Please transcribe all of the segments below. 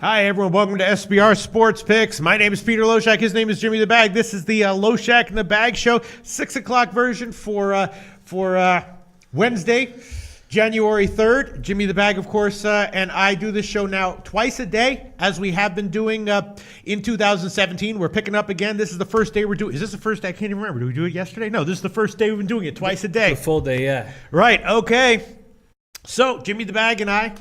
Hi, everyone. Welcome to SBR Sports Picks. My name is Peter Loshak. His name is Jimmy the Bag. This is the Loshak the Bag Show, 6 o'clock version for Wednesday, January 3rd. Jimmy the Bag, of course, and I do this show now twice a day, as we have been doing in 2017. We're picking up again. This is the first day we're doing. Is this the first day? I can't even remember. Did we do it yesterday? No, this is the first day we've been doing it twice a day. The full day, yeah. Right. Okay. So, Jimmy the Bag and I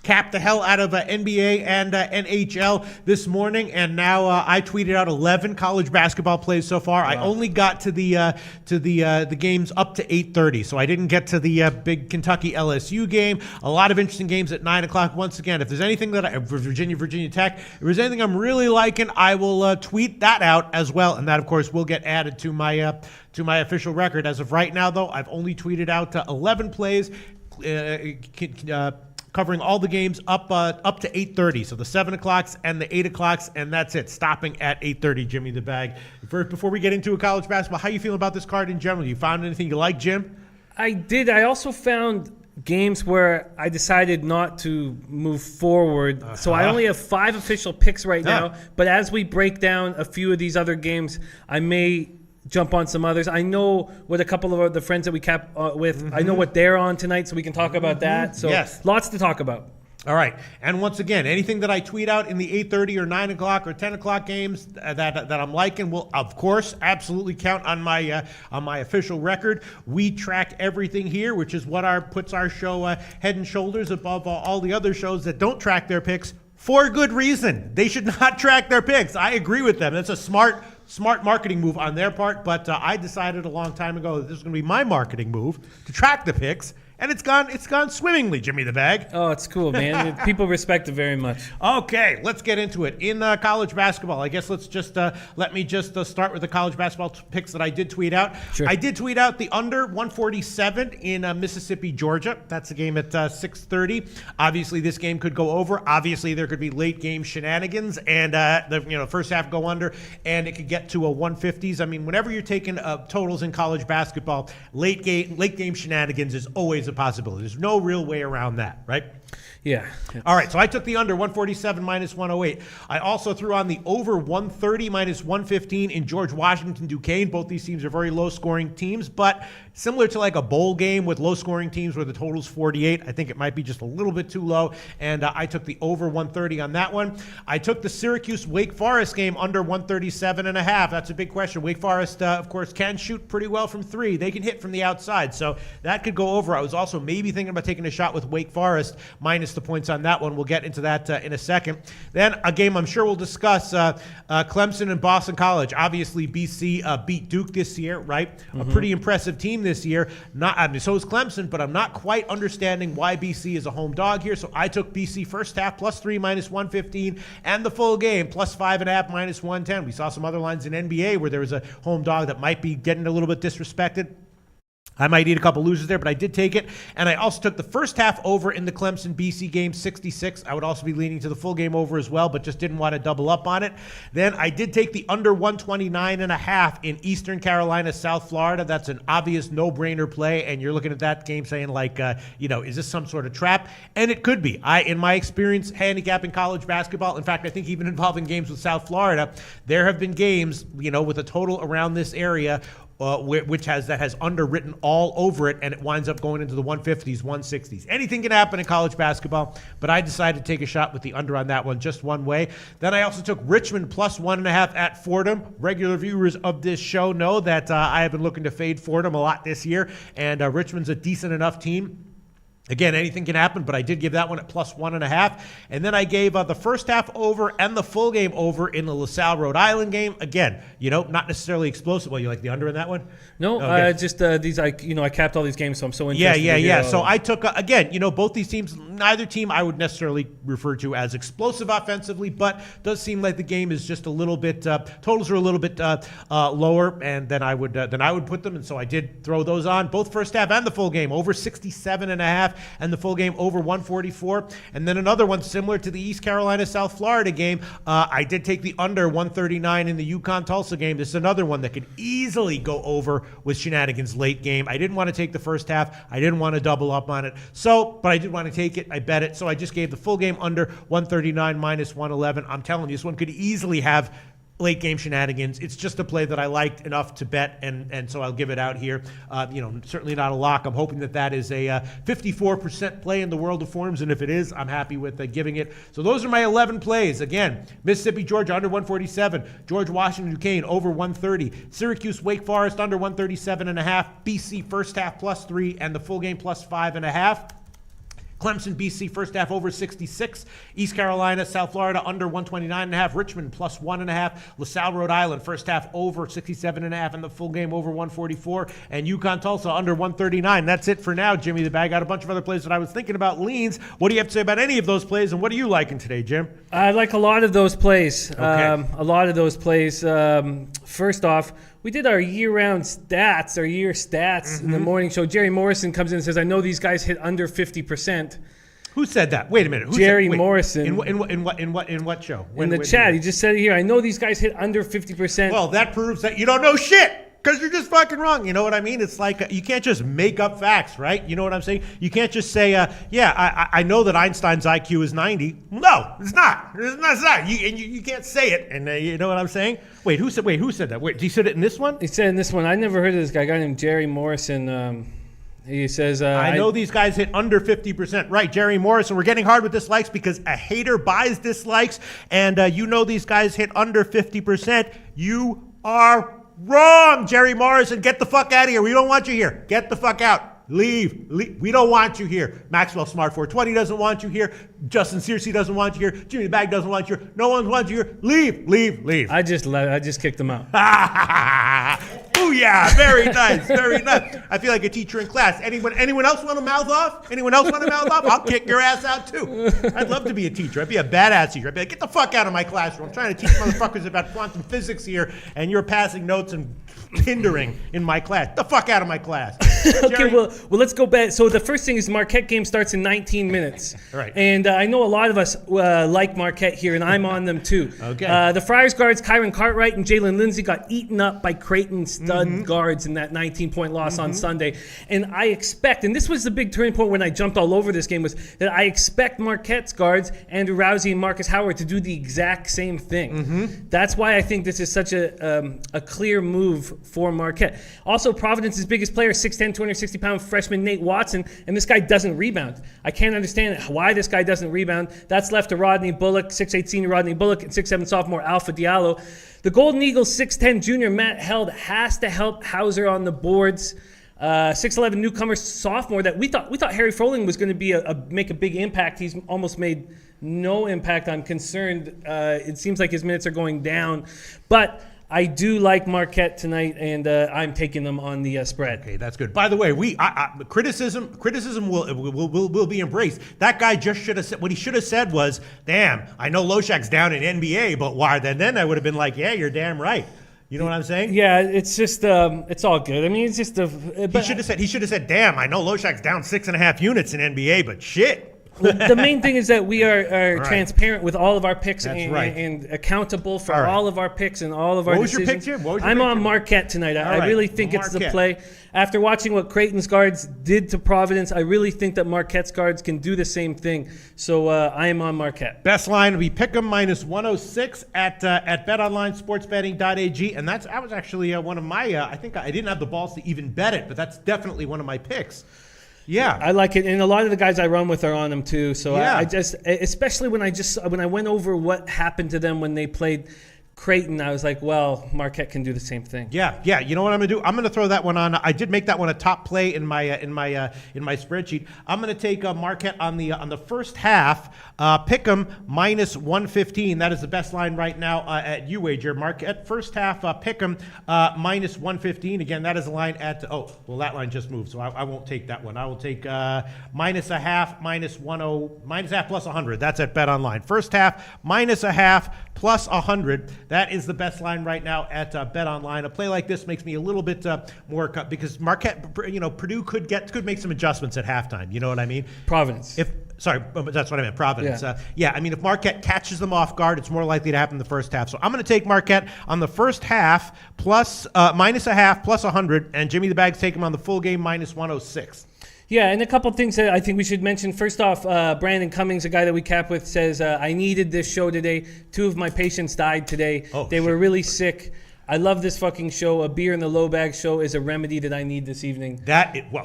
capped the hell out of NBA and NHL this morning, and now I tweeted out 11 college basketball plays so far. Wow. I only got to the games up to 8:30, so I didn't get to the big Kentucky LSU game. A lot of interesting games at 9 o'clock. Once again, if there's anything that Virginia Tech, if there's anything I'm really liking, I will tweet that out as well, and that of course will get added to my official record. As of right now, though, I've only tweeted out 11 plays. Covering all the games up to 8:30, so the 7 o'clocks and the 8 o'clocks, and that's it. Stopping at 8:30, Jimmy the Bag. First, before we get into a college basketball, how you feeling about this card in general? You found anything you like, Jim? I did. I also found games where I decided not to move forward. So I only have 5 official picks right now, but as we break down a few of these other games, I may jump on some others. I know what a couple of the friends that we kept with, I know what they're on tonight, so we can talk about that. So lots to talk about. All right. And once again, anything that I tweet out in the 8:30 or 9 o'clock or 10 o'clock games that I'm liking will, of course, absolutely count on my official record. We track everything here, which is what puts our show head and shoulders above all the other shows that don't track their picks for good reason. They should not track their picks. I agree with them. That's a smart marketing move on their part, but I decided a long time ago that this was going to be my marketing move to track the picks, and it's gone swimmingly, Jimmy the Bag. Oh, it's cool, man. People respect it very much. Okay, let's get into it. In college basketball, I guess let me start with the college basketball picks that I did tweet out. Sure. I did tweet out the under 147 in Mississippi, Georgia. That's a game at 6:30. Obviously, this game could go over. Obviously, there could be late game shenanigans, and the first half go under, and it could get to a 150s. I mean, whenever you're taking totals in college basketball, late game shenanigans is always a possibility. There's no real way around that, right? Yeah. All right, so I took the under 147 minus 108. I also threw on the over 130 minus 115 in George Washington Duquesne. Both these teams are very low-scoring teams, but similar to like a bowl game with low-scoring teams where the total's 48, I think it might be just a little bit too low, and I took the over 130 on that one. I took the Syracuse-Wake Forest game under 137.5. That's a big question. Wake Forest, of course, can shoot pretty well from three. They can hit from the outside, so that could go over. I was also maybe thinking about taking a shot with Wake Forest minus the points on that one. We'll get into that in a second. Then a game I'm sure we'll discuss, Clemson and Boston College. Obviously, BC beat Duke this year, right? A pretty impressive team this year. So is Clemson, but I'm not quite understanding why BC is a home dog here. So I took BC first half +3 minus 115 and the full game +5.5 minus 110. We saw some other lines in NBA where there was a home dog that might be getting a little bit disrespected. I might eat a couple losers there, but I did take it. And I also took the first half over in the Clemson-BC game, 66. I would also be leaning to the full game over as well, but just didn't want to double up on it. Then I did take the under 129.5 in Eastern Carolina, South Florida. That's an obvious no-brainer play, and you're looking at that game saying, like, is this some sort of trap? And it could be. In my experience handicapping college basketball, in fact, I think even involving games with South Florida, there have been games, with a total around this area which has underwritten all over it, and it winds up going into the 150s, 160s. Anything can happen in college basketball, but I decided to take a shot with the under on that one just one way. Then I also took Richmond +1.5 at Fordham. Regular viewers of this show know that I have been looking to fade Fordham a lot this year, and Richmond's a decent enough team. Again, anything can happen, but I did give that one at +1.5. And then I gave the first half over and the full game over in the LaSalle, Rhode Island game. Again, not necessarily explosive. Well, you like the under in that one? No, just these, I capped all these games, so I'm so interested. Yeah. So I took, again, both these teams, neither team I would necessarily refer to as explosive offensively, but does seem like the game is just a little bit, totals are a little bit lower, and then I would put them, and so I did throw those on, both first half and the full game, over 67.5. and the full game over 144. And then another one similar to the East Carolina-South Florida game. I did take the under 139 in the UConn-Tulsa game. This is another one that could easily go over with shenanigans late game. I didn't want to take the first half. I didn't want to double up on it. But I did want to take it. I bet it. So I just gave the full game under 139 minus 111. I'm telling you, this one could easily have late game shenanigans. It's just a play that I liked enough to bet, and so I'll give it out here. Certainly not a lock. I'm hoping that is a 54% play in the world of forms, and if it is, I'm happy with giving it. So those are my 11 plays. Again, Mississippi, Georgia under 147, George Washington, Duquesne over 130, Syracuse, Wake Forest under 137.5, BC first half +3, and the full game +5.5. Clemson, BC, first half over 66. East Carolina, South Florida, under 129.5. Richmond, +1.5. LaSalle, Rhode Island, first half over 67.5, and the full game over 144. And UConn, Tulsa, under 139. That's it for now, Jimmy the Bag. Got a bunch of other plays that I was thinking about leans. What do you have to say about any of those plays, and what are you liking today, Jim? I like a lot of those plays. Okay. A lot of those plays. First off, we did our year-round stats, our year stats in the morning show. Jerry Morrison comes in and says, I know these guys hit under 50%. Who said that? Wait a minute. Jerry Morrison. In what show? In the chat. He just said it here. I know these guys hit under 50%. Well, that proves that you don't know shit. Because you're just fucking wrong. You know what I mean? It's like you can't just make up facts, right? You know what I'm saying? You can't just say, I know that Einstein's IQ is 90. No, it's not. It's not. You can't say it. And you know what I'm saying? Wait, who said that? Wait, he said it in this one? He said in this one. I never heard of this guy. A guy named Jerry Morrison. He says, I know these guys hit under 50%. Right, Jerry Morrison. We're getting hard with dislikes because a hater buys dislikes. And you know these guys hit under 50%. You are wrong, Jerry Morrison. Get the fuck out of here. We don't want you here. Get the fuck out. Leave. We don't want you here. Maxwell Smart 420 doesn't want you here. Justin Searcy doesn't want you here. Jimmy the Bag doesn't want you here. No one wants you here. Leave. I just kicked him out. Booyah. Very nice. Very nice. I feel like a teacher in class. Anyone else want to mouth off? I'll kick your ass out too. I'd love to be a teacher. I'd be a badass teacher. I'd be like, get the fuck out of my classroom. I'm trying to teach motherfuckers about quantum physics here, and you're passing notes and hindering in my class. Get the fuck out of my class. Okay, well, let's go back. So the first thing is Marquette game starts in 19 minutes. Right. And I know a lot of us like Marquette here, and I'm on them too. Okay. The Friars guards, Kyron Cartwright and Jalen Lindsey, got eaten up by Creighton stud guards in that 19-point loss on Sunday. And I expect, and this was the big turning point when I jumped all over this game, was that I expect Marquette's guards, Andrew Rousey and Marcus Howard, to do the exact same thing. That's why I think this is such a clear move for Marquette. Also, Providence's biggest player, 6'10", 260-pound freshman Nate Watson, and this guy doesn't rebound. I can't understand why this guy doesn't rebound. That's left to Rodney Bullock, 6'8" senior Rodney Bullock, and 6'7" sophomore Alpha Diallo. The Golden Eagles 6'10" junior Matt Held has to help Hauser on the boards. 6'11" newcomer sophomore that we thought Harry Froling was going to be make a big impact. He's almost made no impact. I'm concerned. It seems like his minutes are going down, but I do like Marquette tonight, and I'm taking them on the spread. Okay, that's good. By the way, criticism will be embraced. That guy just should have said what he should have said was, "Damn, I know Loshak's down in NBA, but why?" Then I would have been like, "Yeah, you're damn right." You know what I'm saying? Yeah, it's just it's all good. I mean, it's just he should have said, "Damn, I know Loshak's down 6.5 units in NBA, but shit." The main thing is that we are transparent with all of our picks and accountable for all of our picks and all of our decisions. What was your pick, Jim? I'm on Marquette tonight. I really think it's the play. After watching what Creighton's guards did to Providence, I really think that Marquette's guards can do the same thing. So I am on Marquette. Best line, we pick them minus 106 at betonline sportsbetting.ag. And that was actually one of my, I think I didn't have the balls to even bet it, but that's definitely one of my picks. Yeah, I like it, and a lot of the guys I run with are on them too. So yeah. I just, especially when I went over what happened to them when they played Creighton, I was like, well, Marquette can do the same thing. Yeah. You know what I'm gonna do? I'm gonna throw that one on. I did make that one a top play in my spreadsheet. I'm gonna take Marquette on the first half. Pick 'em minus 115. That is the best line right now at UWager. Marquette first half. Pick 'em minus 115. Again, that is a line at. Oh, well, that line just moved, so I won't take that one. I will take minus a half, minus half plus 100. That's at BetOnline. First half minus a half plus 100. That is the best line right now at Bet Online. A play like this makes me a little bit more because Marquette, Purdue could make some adjustments at halftime. You know what I mean? Providence. Sorry, that's what I meant. Providence. Yeah. I mean, if Marquette catches them off guard, it's more likely to happen in the first half. So I'm going to take Marquette on the first half plus minus a half plus 100, and Jimmy the Bag's taking him on the full game minus 106. Yeah, and a couple things that I think we should mention. First off, Brandon Cummings, a guy that we cap with, says, I needed this show today. 2 of my patients died today. They were really sick. I love this fucking show. A beer in the low bag show is a remedy that I need this evening.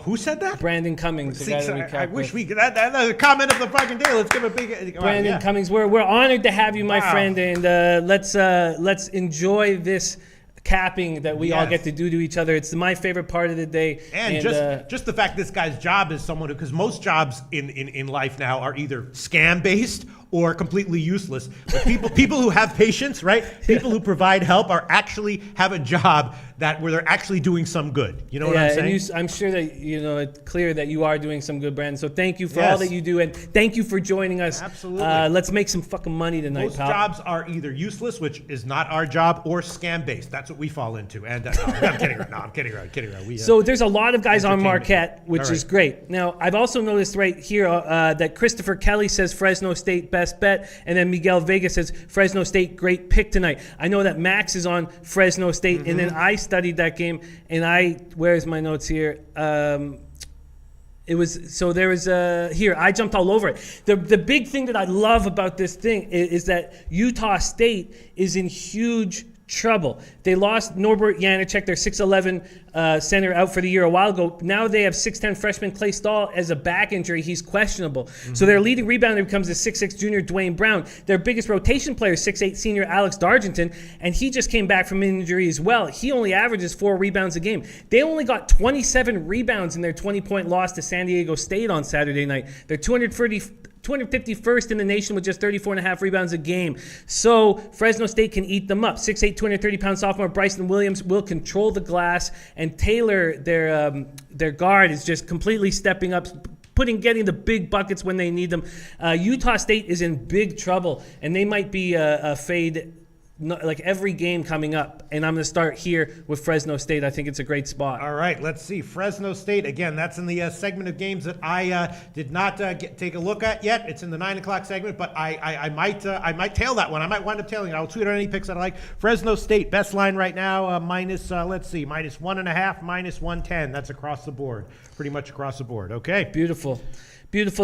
Who said that? Brandon Cummings, the guy that we I wish we could. That's a comment of the fucking day. Let's give a big. Brandon Cummings, we're honored to have you, my friend, and let's enjoy this capping that we all get to do to each other. It's my favorite part of the day. And just the fact this guy's job is someone who, because most jobs in life now are either scam based or completely useless. But people who have patience, right? People who provide help actually have a job where they're actually doing some good. You know what I'm saying? And I'm sure that it's clear that you are doing some good, Brandon. So thank you for all that you do, and thank you for joining us. Absolutely. Let's make some fucking money tonight, Most jobs are either useless, which is not our job, or scam based. That's what we fall into. And no, I'm kidding. No, I'm kidding around. So there's a lot of guys on Marquette, which is great. Now I've also noticed right here that Christopher Kelly says Fresno State best bet, and then Miguel Vega says Fresno State great pick tonight. I know that Max is on Fresno State, and then I studied that game, and where's my notes here? It was here. I jumped all over it. The big thing that I love about this thing is that Utah State is in huge trouble. They lost Norbert Janacek, their 6'11" center, out for the year a while ago. Now they have 6'10" freshman Clay Stahl as a back injury. He's questionable. So their leading rebounder becomes the 6'6" junior Dwayne Brown. Their biggest rotation player is 6'8" senior Alex Dargenton, and he just came back from injury as well. He only averages 4 rebounds a game. They only got 27 rebounds in their 20-point loss to San Diego State on Saturday night. They're 251st in the nation with just 34.5 rebounds a game. So Fresno State can eat them up. 6'8", 230-pound sophomore Bryson Williams will control the glass, and Taylor, their guard, is just completely stepping up, getting the big buckets when they need them. Utah State is in big trouble, and they might be a fade like every game coming up, and I'm going to start here with Fresno State. I think it's a great spot. All right, let's see. Fresno State, again, that's in the segment of games that I did not take a look at yet. It's in the 9 o'clock segment, but I might tail that one. I might wind up tailing it. I'll tweet on any picks that I like. Fresno State, best line right now, minus 1.5, minus 110. That's across the board, pretty much across the board. Okay. Beautiful.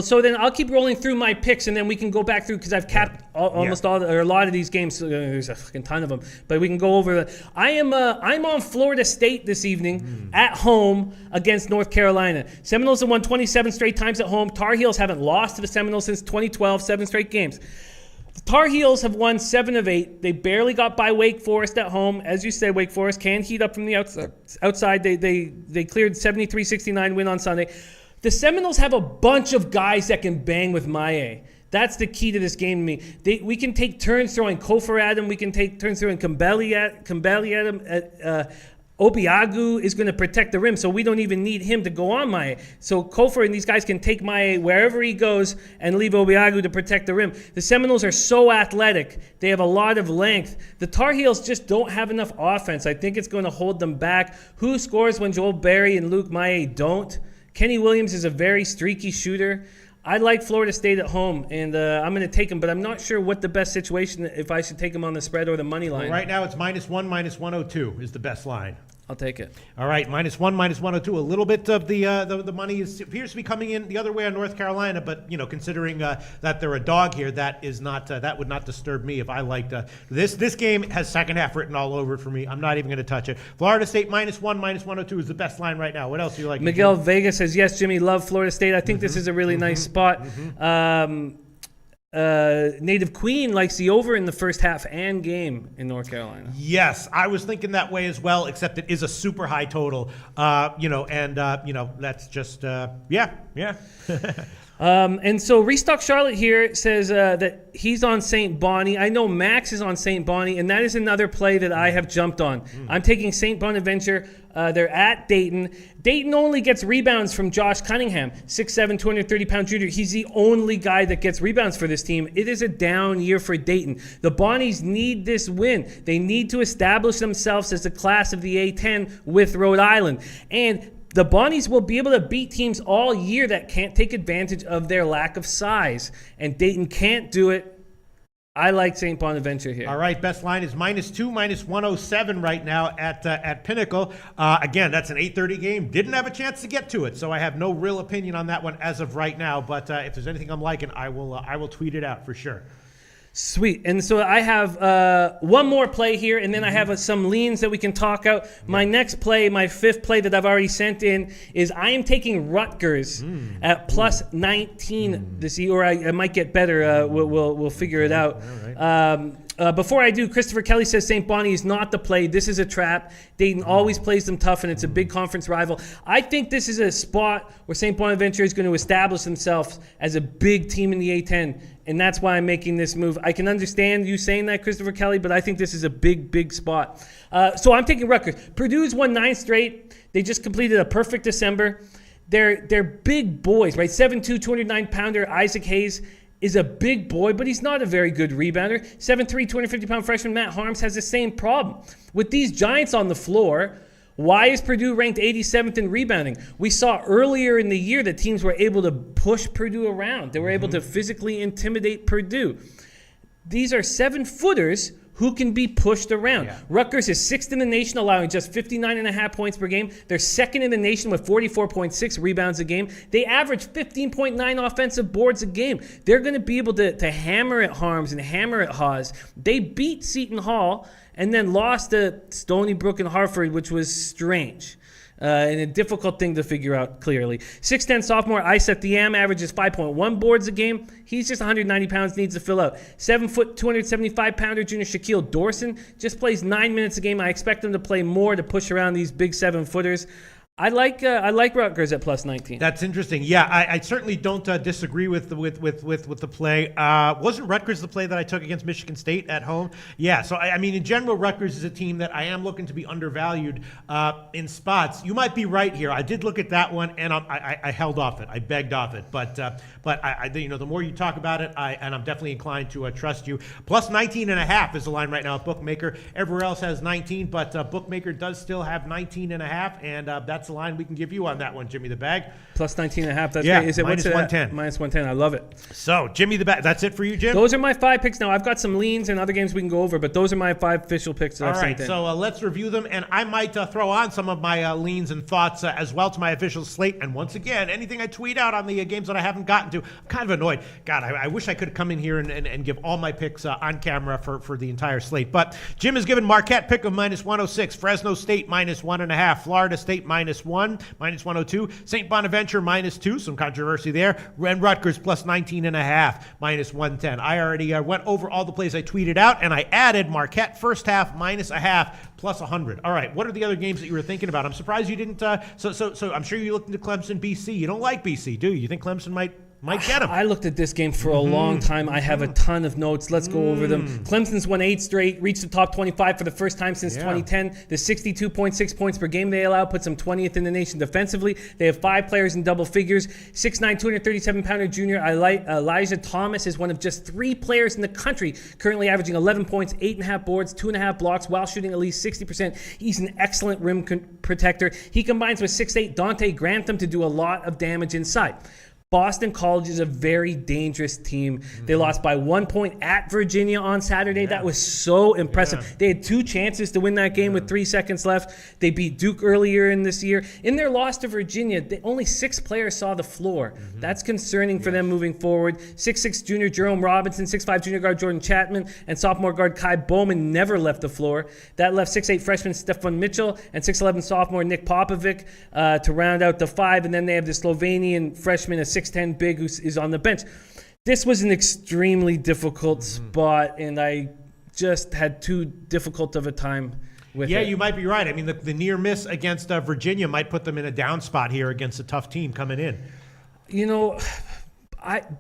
So then I'll keep rolling through my picks, and then we can go back through because I've capped almost all or a lot of these games. There's a fucking ton of them, but we can go over. I'm on Florida State this evening at home against North Carolina. Seminoles have won 27 straight times at home. Tar Heels haven't lost to the Seminoles since 2012, 7 straight games. The Tar Heels have won 7 of 8. They barely got by Wake Forest at home. As you said, Wake Forest can heat up from the outside. They cleared 73-69 win on Sunday. The Seminoles have a bunch of guys that can bang with Maye. That's the key to this game to me. We can take turns throwing Kofor at him. We can take turns throwing Kambeli at him. Obiagu is going to protect the rim, so we don't even need him to go on Maye. So Kofor and these guys can take Maye wherever he goes and leave Obiagu to protect the rim. The Seminoles are so athletic. They have a lot of length. The Tar Heels just don't have enough offense. I think it's going to hold them back. Who scores when Joel Berry and Luke Maye don't? Kenny Williams is a very streaky shooter. I like Florida State at home, and I'm going to take them, but I'm not sure what the best situation, if I should take them on the spread or the money line. Well, right now it's -1, -102 is the best line. I'll take it. All right, -1, -102. A little bit of the money appears to be coming in the other way on North Carolina, but considering that they're a dog here, that is not that would not disturb me if I liked this game has second half written all over it for me. I'm not even going to touch it. Florida State -1, -102 is the best line right now. What else do you like? Miguel Vega says yes, Jimmy. Love Florida State. I think this is a really nice spot. Native Queen likes the over in the first half and game in North Carolina. Yes, I was thinking that way as well, except it is a super high total. That's just yeah. And so Restock Charlotte here says that he's on St. Bonnie. I know Max is on St. Bonnie, and that is another play that I have jumped on. I'm taking St. Bonaventure. They're at Dayton. Dayton only gets rebounds from Josh Cunningham, 6'7", 230-pound junior. He's the only guy that gets rebounds for this team. It is a down year for Dayton. The Bonnies need this win. They need to establish themselves as the class of the A-10 with Rhode Island. And the Bonnies will be able to beat teams all year that can't take advantage of their lack of size. And Dayton can't do it. I like St. Bonaventure here. All right, best line is -2, -107 right now at Pinnacle. Again, that's an 8:30 game. Didn't have a chance to get to it, so I have no real opinion on that one as of right now. But if there's anything I'm liking, I will tweet it out for sure. Sweet. And so I have one more play here, and then I have some leans that we can talk out. My next play, my fifth play that I've already sent in, is I am taking Rutgers at +19 this year, or I might get better. We'll figure it out. Before I do, Christopher Kelly says St. Bonnie is not the play. This is a trap. Dayton always plays them tough, and it's a big conference rival. I think this is a spot where St. Bonaventure is going to establish themselves as a big team in the A-10, and that's why I'm making this move. I can understand you saying that, Christopher Kelly, but I think this is a big, big spot. So I'm taking Rutgers. Purdue's won 9 straight. They just completed a perfect December. They're big boys, right? 7'2", 209-pounder Isaac Hayes is a big boy, but he's not a very good rebounder. 7'3", 250-pound freshman Matt Harms has the same problem. With these giants on the floor, why is Purdue ranked 87th in rebounding? We saw earlier in the year that teams were able to push Purdue around. They were able to physically intimidate Purdue. These are 7-footers who can be pushed around. Yeah. Rutgers is 6th in the nation, allowing just 59.5 points per game. They're 2nd in the nation with 44.6 rebounds a game. They average 15.9 offensive boards a game. They're going to be able to hammer at Harms and hammer at Haas. They beat Seton Hall and then lost to Stony Brook and Hartford, which was strange. And a difficult thing to figure out clearly. 6'10" sophomore Isaac Diam averages 5.1 boards a game. He's just 190 pounds, needs to fill out. 7', 275-pounder junior Shaquille Dorson just plays 9 minutes a game. I expect him to play more to push around these big 7-footers. I like Rutgers at +19. That's interesting. Yeah, I certainly don't disagree with the play. Wasn't Rutgers the play that I took against Michigan State at home? Yeah. So I mean, in general, Rutgers is a team that I am looking to be undervalued in spots. You might be right here. I did look at that one, and I held off it. I begged off it. But I the more you talk about it, and I'm definitely inclined to trust you. +19.5 is the line right now at Bookmaker. Everywhere else has 19, but Bookmaker does still have 19.5, and that's the line we can give you on that one, Jimmy the Bag. +19.5. That's yeah, great. Is it -110? -110. I love it. So, Jimmy the Bag. That's it for you, Jim? Those are my 5 picks. Now, I've got some leans and other games we can go over, but those are my 5 official picks. All right, so let's review them, and I might throw on some of my leans and thoughts as well to my official slate. And once again, anything I tweet out on the games that I haven't gotten to, I'm kind of annoyed. God, I wish I could come in here and give all my picks on camera for the entire slate. But Jim has given Marquette pick of -106, Fresno State -1.5, Florida State -1, -102, St. Bonaventure -2, some controversy there, and Rutgers +19.5, -110. I already went over all the plays I tweeted out, and I added Marquette first half -0.5 +100. All right, what are the other games that you were thinking about? I'm surprised you didn't. So I'm sure you looked into Clemson, BC. You don't like BC, do you? You think Clemson might get him? I looked at this game for a long time. I have a ton of notes. Let's go over them. Clemson's won 8 straight, reached the top 25 for the first time since 2010. The 62.6 points per game they allow puts them 20th in the nation defensively. They have 5 players in double figures. 6'9", 237-pounder junior Elijah Thomas is one of just 3 players in the country currently averaging 11 points, 8.5 boards, 2.5 blocks while shooting at least 60%. He's an excellent rim protector. He combines with 6'8" Dante Grantham to do a lot of damage inside. Boston College is a very dangerous team. They lost by 1 point at Virginia on Saturday. Yeah. That was so impressive. Yeah. They had 2 chances to win that game with 3 seconds left. They beat Duke earlier in this year. In their loss to Virginia, only 6 players saw the floor. That's concerning for them moving forward. 6'6" junior Jerome Robinson, 6'5" junior guard Jordan Chapman, and sophomore guard Kai Bowman never left the floor. That left 6'8" freshman Stefan Mitchell and 6'11" sophomore Nick Popovic to round out the 5. And then they have the Slovenian freshman, a 6'10" big who is on the bench. This was an extremely difficult spot, and I just had too difficult of a time with it. Yeah, you might be right. I mean, the near miss against Virginia might put them in a down spot here against a tough team coming in. You know,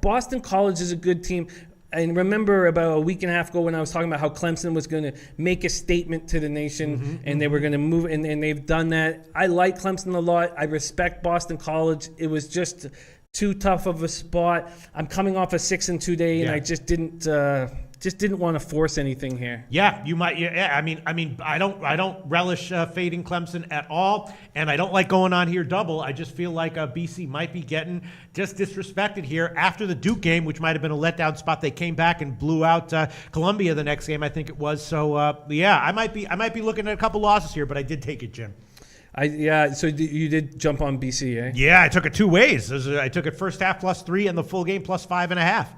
Boston College is a good team. And remember about a week and a half ago when I was talking about how Clemson was going to make a statement to the nation and they were going to move, and they've done that. I like Clemson a lot. I respect Boston College. It was just too tough of a spot. I'm coming off a 6-2 day, and I just didn't want to force anything here. Yeah, you might. Yeah, I mean, I don't relish fading Clemson at all, and I don't like going on here double. I just feel like BC might be getting just disrespected here after the Duke game, which might have been a letdown spot. They came back and blew out Columbia the next game, I think it was. So yeah, I might be looking at a couple losses here, but I did take it, Jim. So you did jump on BC, eh? Yeah, I took it two ways. I took it first half +3 and the full game +5.5.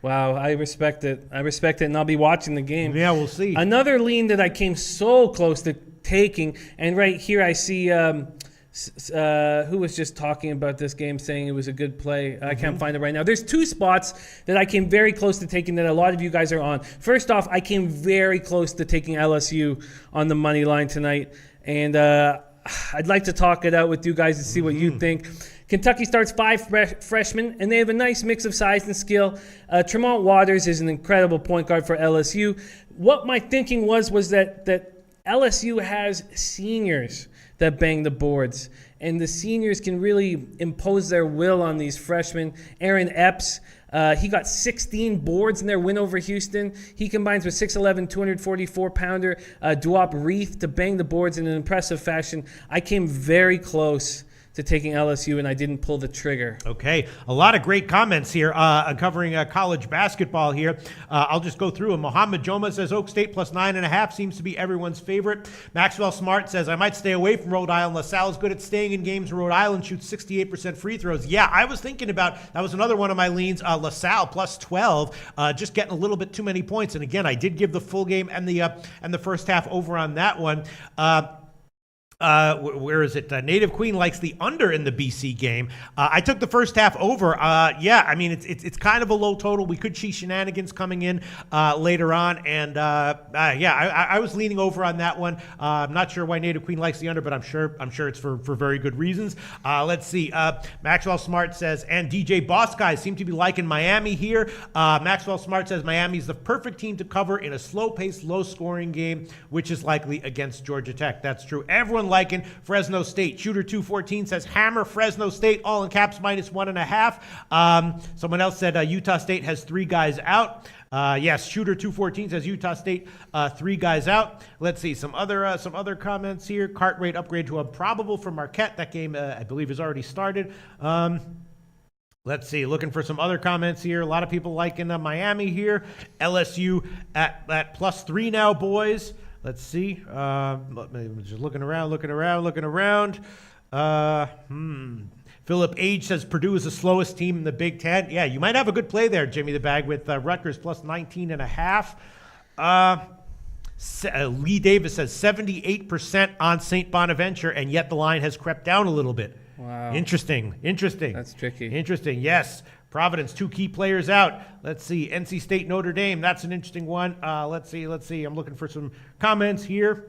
Wow, I respect it, and I'll be watching the game. Yeah, we'll see. Another lean that I came so close to taking, and right here I see who was just talking about this game, saying it was a good play. I can't find it right now. There's two spots that I came very close to taking that a lot of you guys are on. First off, I came very close to taking LSU on the money line tonight, and I'd like to talk it out with you guys and see what you think. Kentucky starts 5 freshmen, and they have a nice mix of size and skill. Tremont Waters is an incredible point guard for LSU. What my thinking was that LSU has seniors that bang the boards, and the seniors can really impose their will on these freshmen. Aaron Epps, he got 16 boards in their win over Houston. He combines with 6'11", 244-pounder Duop Reith to bang the boards in an impressive fashion. I came very close to taking LSU, and I didn't pull the trigger. Okay, a lot of great comments here covering college basketball here. I'll just go through them. Mohammed Joma says Oak State +9.5 seems to be everyone's favorite. Maxwell Smart says I might stay away from Rhode Island. LaSalle is good at staying in games. Rhode Island shoots 68% free throws. Yeah, I was thinking about, that was another one of my leans, LaSalle +12, just getting a little bit too many points. And again, I did give the full game and the first half over on that one. Where is it? Native Queen likes the under in the BC game. I took the first half over. Yeah, I mean, it's kind of a low total. We could see shenanigans coming in later on. And yeah, I was leaning over on that one. I'm not sure why Native Queen likes the under, but I'm sure it's for very good reasons. Let's see. Maxwell Smart says, and DJ Boss guys seem to be liking Miami here. Maxwell Smart says Miami's the perfect team to cover in a slow-paced, low-scoring game, which is likely against Georgia Tech. That's true. Everyone liking Fresno State. Shooter 214 says hammer Fresno State, all in caps -1.5. Someone else said Utah State has 3 guys out. Yes, Shooter 214 says Utah State 3 guys out. Let's see some other comments here. Cartwright upgrade to a probable for Marquette. That game I believe has already started. Let's see, looking for some other comments here. A lot of people liking Miami here. LSU at +3 now, boys. Let's see. Just looking around. Philip Age says Purdue is the slowest team in the Big Ten. Yeah, you might have a good play there, Jimmy the Bag, with Rutgers +19.5. Lee Davis says 78% on St. Bonaventure, and yet the line has crept down a little bit. Wow. Interesting. That's tricky. Interesting, yes. Providence, 2 key players out. Let's see. NC State, Notre Dame. That's an interesting one. Let's see. I'm looking for some comments here.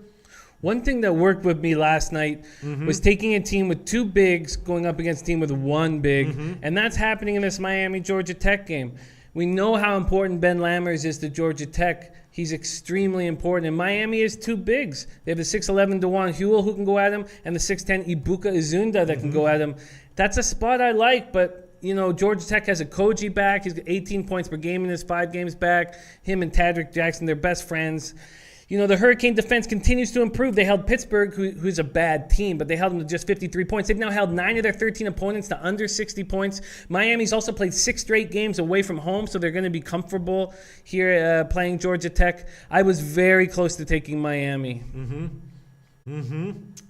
One thing that worked with me last night was taking a team with 2 bigs going up against a team with 1 big. And that's happening in this Miami-Georgia Tech game. We know how important Ben Lammers is to Georgia Tech. He's extremely important. And Miami is 2 bigs. They have the 6'11" DeJuan Hewell who can go at him and the 6'10" Ibuka Izunda that can go at him. That's a spot I like, but you know, Georgia Tech has a Koji back. He's got 18 points per game in his 5 games back. Him and Tadrick Jackson, they're best friends. You know, the Hurricane defense continues to improve. They held Pittsburgh, who's a bad team, but they held them to just 53 points. They've now held 9 of their 13 opponents to under 60 points. Miami's also played 6 straight games away from home, so they're going to be comfortable here playing Georgia Tech. I was very close to taking Miami.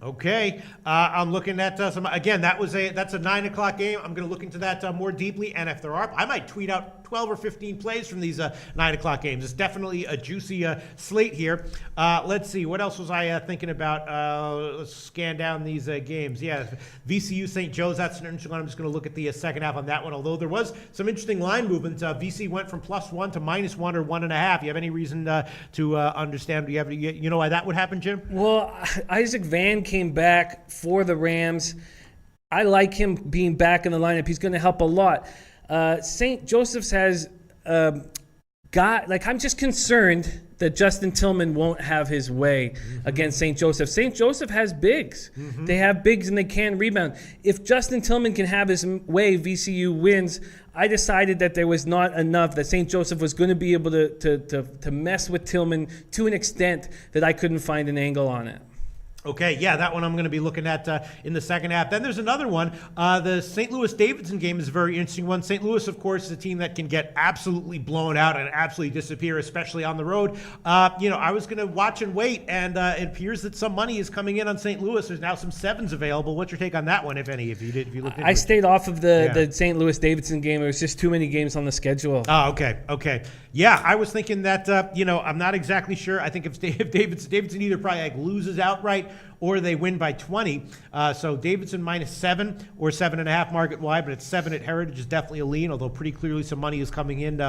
Okay. I'm looking at some, again, that's a 9 o'clock game. I'm going to look into that more deeply, and if there are, I might tweet out 12 or 15 plays from these 9 o'clock games. It's definitely a juicy slate here. Let's see. What else was I thinking about? Let's scan down these games. Yeah, VCU St. Joe's, that's an interesting one. I'm just going to look at the second half on that one, although there was some interesting line movement. VC went from +1 to -1 or 1.5. You have any reason to understand? You know why that would happen, Jim? Well, Isaac Van came back for the Rams. I like him being back in the lineup. He's going to help a lot. St. Joseph's has I'm just concerned that Justin Tillman won't have his way against St. Joseph. St. Joseph has bigs. They have bigs and they can rebound. If Justin Tillman can have his way, VCU wins. I decided that there was not enough, that St. Joseph was going to be able to mess with Tillman to an extent that I couldn't find an angle on it. Okay, yeah, that one I'm going to be looking at in the second half. Then there's another one. The St. Louis-Davidson game is a very interesting one. St. Louis, of course, is a team that can get absolutely blown out and absolutely disappear, especially on the road. I was going to watch and wait, and it appears that some money is coming in on St. Louis. There's now some sevens available. What's your take on that one, if any, if you looked into I stayed off of the St. Louis-Davidson game. There was just too many games on the schedule. Oh, okay. Yeah, I was thinking that, I'm not exactly sure. I think if Davidson either probably loses outright or they win by 20. So Davidson -7 or 7.5 market wide, but it's 7 at Heritage is definitely a lean, although pretty clearly some money is coming in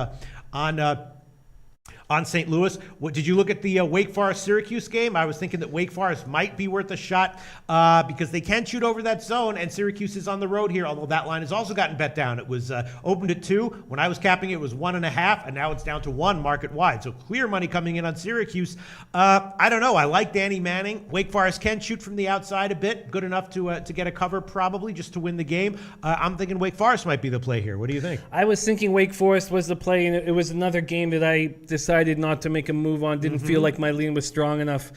on St. Louis. Did you look at the Wake Forest-Syracuse game? I was thinking that Wake Forest might be worth a shot because they can shoot over that zone, and Syracuse is on the road here, although that line has also gotten bet down. It was opened at 2. When I was capping it was 1.5, and now it's down to 1 market wide. So clear money coming in on Syracuse. I don't know. I like Danny Manning. Wake Forest can shoot from the outside a bit. Good enough to get a cover probably just to win the game. I'm thinking Wake Forest might be the play here. What do you think? I was thinking Wake Forest was the play, and it was another game that I decided not to make a move on. Didn't feel like my lean was strong enough.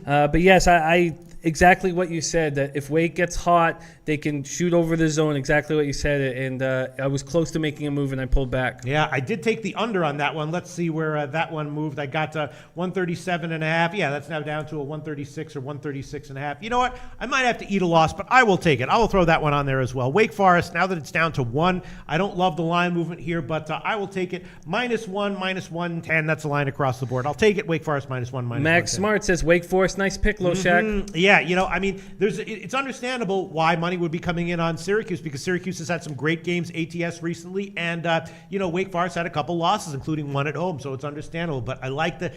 But yes, I exactly what you said, that if Wake gets hot, they can shoot over the zone, exactly what you said. And I was close to making a move, and I pulled back. Yeah, I did take the under on that one. Let's see where that one moved. I got 137.5. Yeah, that's now down to a 136 or 136.5. You know what? I might have to eat a loss, but I will take it. I will throw that one on there as well. Wake Forest, now that it's down to 1, I don't love the line movement here, but I will take it. -1, -110. That's a line across the board. I'll take it. Wake Forest -1, -110. Max Smart says Wake Forest, nice pick, Loshak. Yeah, it's understandable why money would be coming in on Syracuse because Syracuse has had some great games ATS recently, and Wake Forest had a couple losses, including one at home, so it's understandable. But I like the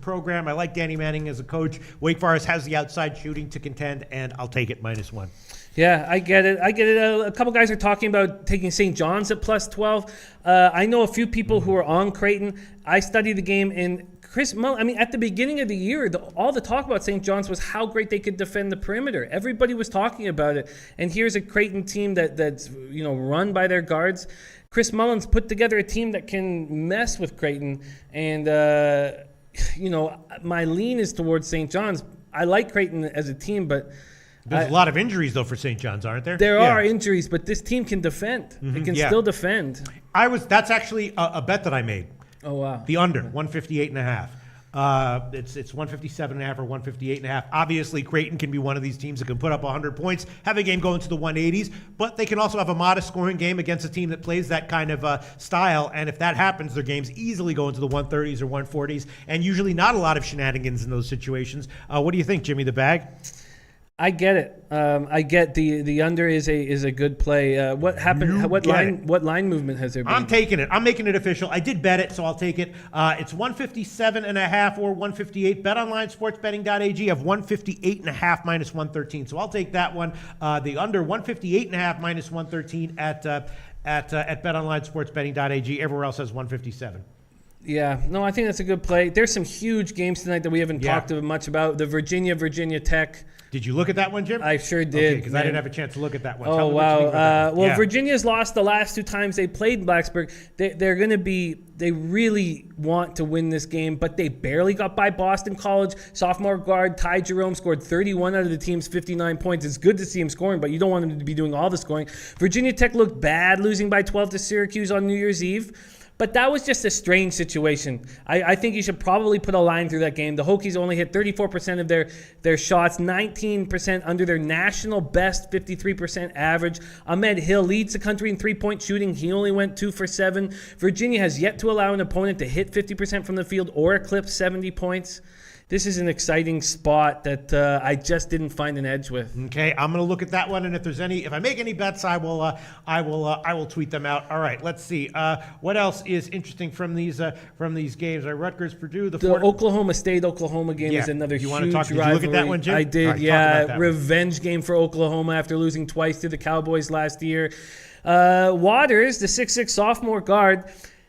program. I like Danny Manning as a coach. Wake Forest has the outside shooting to contend, and I'll take it -1. Yeah, I get it. A couple guys are talking about taking St. John's at +12. I know a few people who are on Creighton. I studied the game, and Chris Mullen, at the beginning of the year, all the talk about St. John's was how great they could defend the perimeter. Everybody was talking about it. And here's a Creighton team that's run by their guards. Chris Mullen's put together a team that can mess with Creighton. And, my lean is towards St. John's. I like Creighton as a team, but there's a lot of injuries, though, for St. John's, aren't there? There are injuries, but this team can defend. It can still defend. That's actually a bet that I made. Oh, wow. The under, 158.5. It's 157.5 or 158.5. Obviously, Creighton can be one of these teams that can put up 100 points, have a game go into the 180s, but they can also have a modest scoring game against a team that plays that kind of style. And if that happens, their games easily go into the 130s or 140s, and usually not a lot of shenanigans in those situations. What do you think, Jimmy the Bag? I get it. I get the under is a good play. What happened? What line movement has there been? I'm taking it. I'm making it official. I did bet it, so I'll take it. It's 157.5 or 158. BetOnline SportsBetting.ag of 158.5 -113. So I'll take that one. The under 158.5 -113 at BetOnline SportsBetting.ag. Everywhere else has 157. Yeah, no, I think that's a good play. There's some huge games tonight that we haven't talked much about. The Virginia Tech. Did you look at that one, Jim? I sure did. Because I didn't have a chance to look at that one. Oh, wow. Virginia's lost the last 2 times they played Blacksburg. They really want to win this game, but they barely got by Boston College. Sophomore guard Ty Jerome scored 31 out of the team's 59 points. It's good to see him scoring, but you don't want him to be doing all the scoring. Virginia Tech looked bad, losing by 12 to Syracuse on New Year's Eve. But that was just a strange situation. I think you should probably put a line through that game. The Hokies only hit 34% of their shots, 19% under their national best 53% average. Ahmed Hill leads the country in three-point shooting. He only went 2 for 7. Virginia has yet to allow an opponent to hit 50% from the field or eclipse 70 points. this is an exciting spot that I just didn't find an edge with. Okay, I'm going to look at that one, and if I make any bets, I will tweet them out. All right, let's see. What else is interesting from these games? Rutgers, Purdue, The Oklahoma State-Oklahoma game is another huge rivalry. Did you look at that one, Jim? I did, right, yeah. Revenge game for Oklahoma after losing twice to the Cowboys last year. Waters, the 6'6" sophomore guard,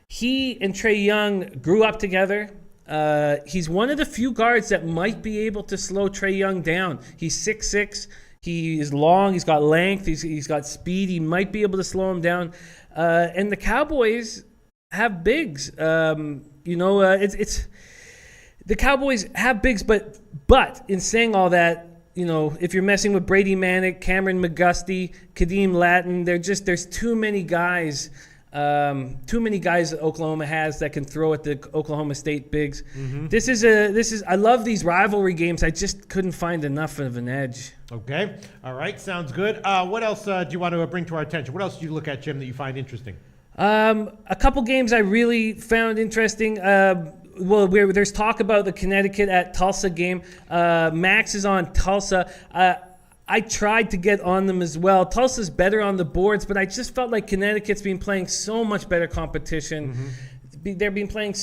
he and Trae Young grew up together. He's one of the few guards that might be able to slow Trae Young down. He's 6'6". He is long. He's got length. He's got speed. He might be able to slow him down. And the Cowboys have bigs. It's the Cowboys have bigs, but in saying all that, if you're messing with Brady Manick, Cameron McGusty, Kadeem Latin, there's too many guys. That Oklahoma has that can throw at the Oklahoma State bigs. Mm-hmm. I love these rivalry games. I just couldn't find enough of an edge. Okay. All right. Sounds good. What else do you want to bring to our attention? What else do you look at, Jim, that you find interesting? A couple games I really found interesting. There's talk about the Connecticut at Tulsa game. Max is on Tulsa. I tried to get on them as well. Tulsa's better on the boards, but I just felt like Connecticut's been playing so much better competition. Mm-hmm. They've been playing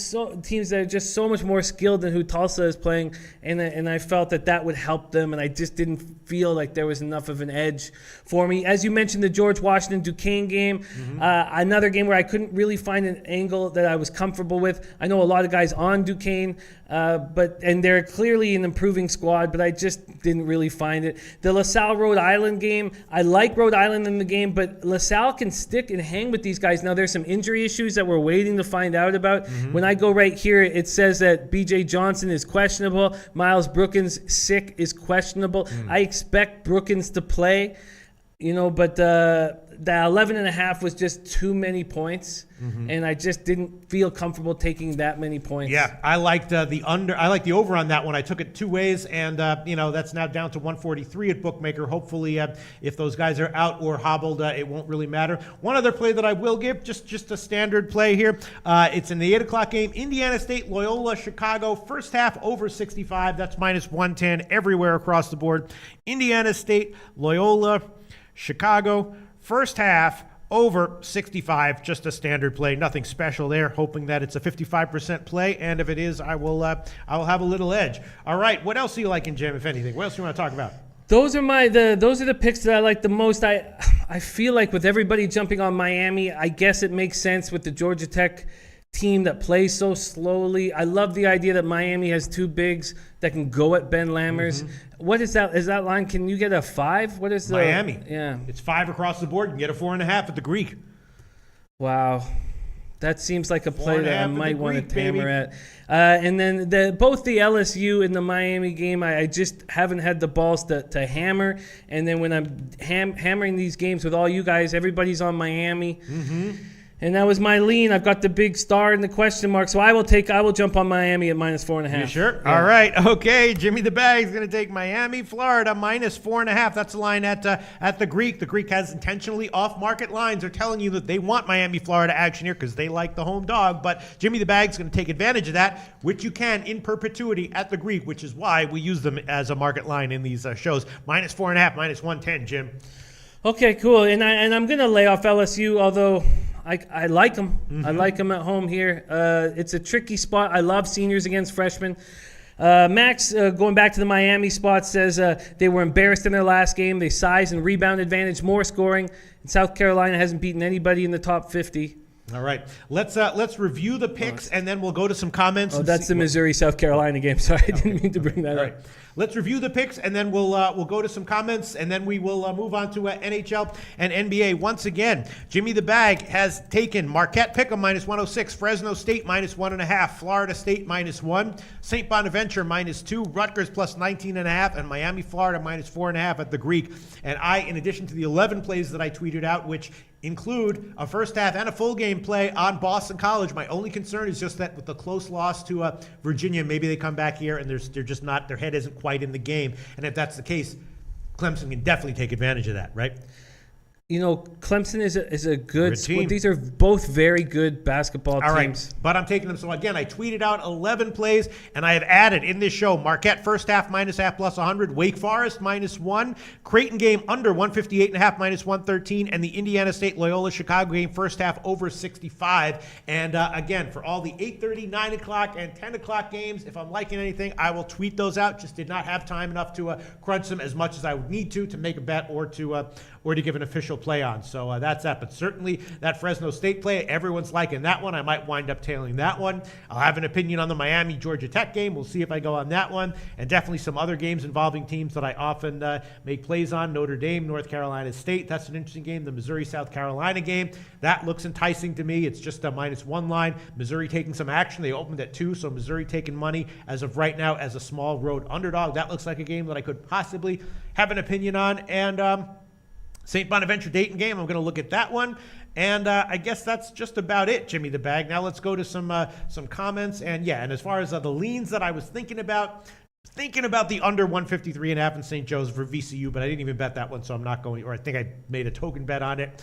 teams that are just so much more skilled than who Tulsa is playing, and I felt that would help them, and I just didn't feel like there was enough of an edge for me. As you mentioned, the George Washington Duquesne game, mm-hmm. Another game where I couldn't really find an angle that I was comfortable with. I know a lot of guys on Duquesne, and they're clearly an improving squad, but I just didn't really find it. The LaSalle Rhode Island game, I like Rhode Island in the game, but LaSalle can stick and hang with these guys. Now there's some injury issues that we're waiting to find out about. Mm-hmm. When I go right here, it says that BJ Johnson is questionable. Miles Brookins sick is questionable. I expect Brookins to play, but the 11.5 was just too many points, mm-hmm. and I just didn't feel comfortable taking that many points. Yeah, I liked the under. I liked the over on that one. I took it two ways, and that's now down to 143 at Bookmaker. Hopefully, if those guys are out or hobbled, it won't really matter. One other play that I will give, just a standard play here. It's in the 8:00 game. Indiana State, Loyola, Chicago. First half over 65. That's minus 110 everywhere across the board. Indiana State, Loyola, Chicago. First half over 65, just a standard play, nothing special there. Hoping that it's a 55% play, and if it is, I will have a little edge. All right, what else are you liking, Jim? If anything, what else do you want to talk about? Those are the picks that I like the most. I feel like with everybody jumping on Miami, I guess it makes sense with the Georgia Tech team that plays so slowly. I love the idea that Miami has two bigs that can go at Ben Lammers. Mm-hmm. What is that? Is that line? Can you get a 5? What is the Miami? Yeah, it's 5 across the board. You can get a 4.5 at the Greek. Wow, that seems like a play that I might want to hammer at. And then both the LSU and the Miami game, I just haven't had the balls to hammer. And then when I'm hammering these games with all you guys, everybody's on Miami. Mm-hmm. And that was my lean. I've got the big star and the question mark. So I will jump on Miami at minus 4.5. You sure? Yeah. All right. Okay. Jimmy the Bag is going to take Miami, Florida, minus 4.5. That's the line at the Greek. The Greek has intentionally off-market lines. They're telling you that they want Miami, Florida action here because they like the home dog. But Jimmy the Bag is going to take advantage of that, which you can in perpetuity at the Greek, which is why we use them as a market line in these shows. Minus 4.5, minus 110, Jim. Okay, cool. And I'm going to lay off LSU, although I like them. Mm-hmm. I like them at home here. It's a tricky spot. I love seniors against freshmen. Max, going back to the Miami spot, says they were embarrassed in their last game. They size and rebound advantage, more scoring. And South Carolina hasn't beaten anybody in the top 50. All right, let's review the picks, and then we'll go to some comments. Oh, that's the Missouri-South Carolina game. Sorry, I didn't mean to bring that up. Right. Let's review the picks, and then we'll go to some comments, and then we will move on to NHL and NBA. Once again, Jimmy the Bag has taken Marquette Pick'em minus 106, Fresno State minus 1.5, Florida State minus 1, St. Bonaventure minus 2, Rutgers plus 19.5, and Miami, Florida minus 4.5 at the Greek. And I, in addition to the 11 plays that I tweeted out, which include a first half and a full game play on Boston College. My only concern is just that with the close loss to Virginia, maybe they come back here and they're just not, their head isn't quite in the game. And if that's the case, Clemson can definitely take advantage of that, right? Clemson is a good team. These are both very good basketball All teams. right, but I'm taking them. So again, I tweeted out 11 plays, and I have added in this show Marquette first half -half plus 100, Wake Forest -1, Creighton game under 158.5 -113, and the Indiana State Loyola Chicago game first half over 65. And again, for all the 8:30, 9 o'clock, and 10 o'clock games, if I'm liking anything, I will tweet those out. Just did not have time enough to crunch them as much as I would need to make a bet or to give an official play on. So that's that. But certainly that Fresno State play, everyone's liking that one. I might wind up tailing that one. I'll have an opinion on the Miami-Georgia Tech game. We'll see if I go on that one. And definitely some other games involving teams that I often make plays on. Notre Dame, North Carolina State. That's an interesting game. The Missouri-South Carolina game. That looks enticing to me. It's just a -1 line. Missouri taking some action. They opened at 2, so Missouri taking money as of right now as a small road underdog. That looks like a game that I could possibly have an opinion on. And St. Bonaventure-Dayton game, I'm going to look at that one. And I guess that's just about it, Jimmy the Bag. Now let's go to some comments. And as far as the leans that I was thinking about the under 153.5 in St. Joe's for VCU, but I didn't even bet that one, so I'm not going, or I think I made a token bet on it.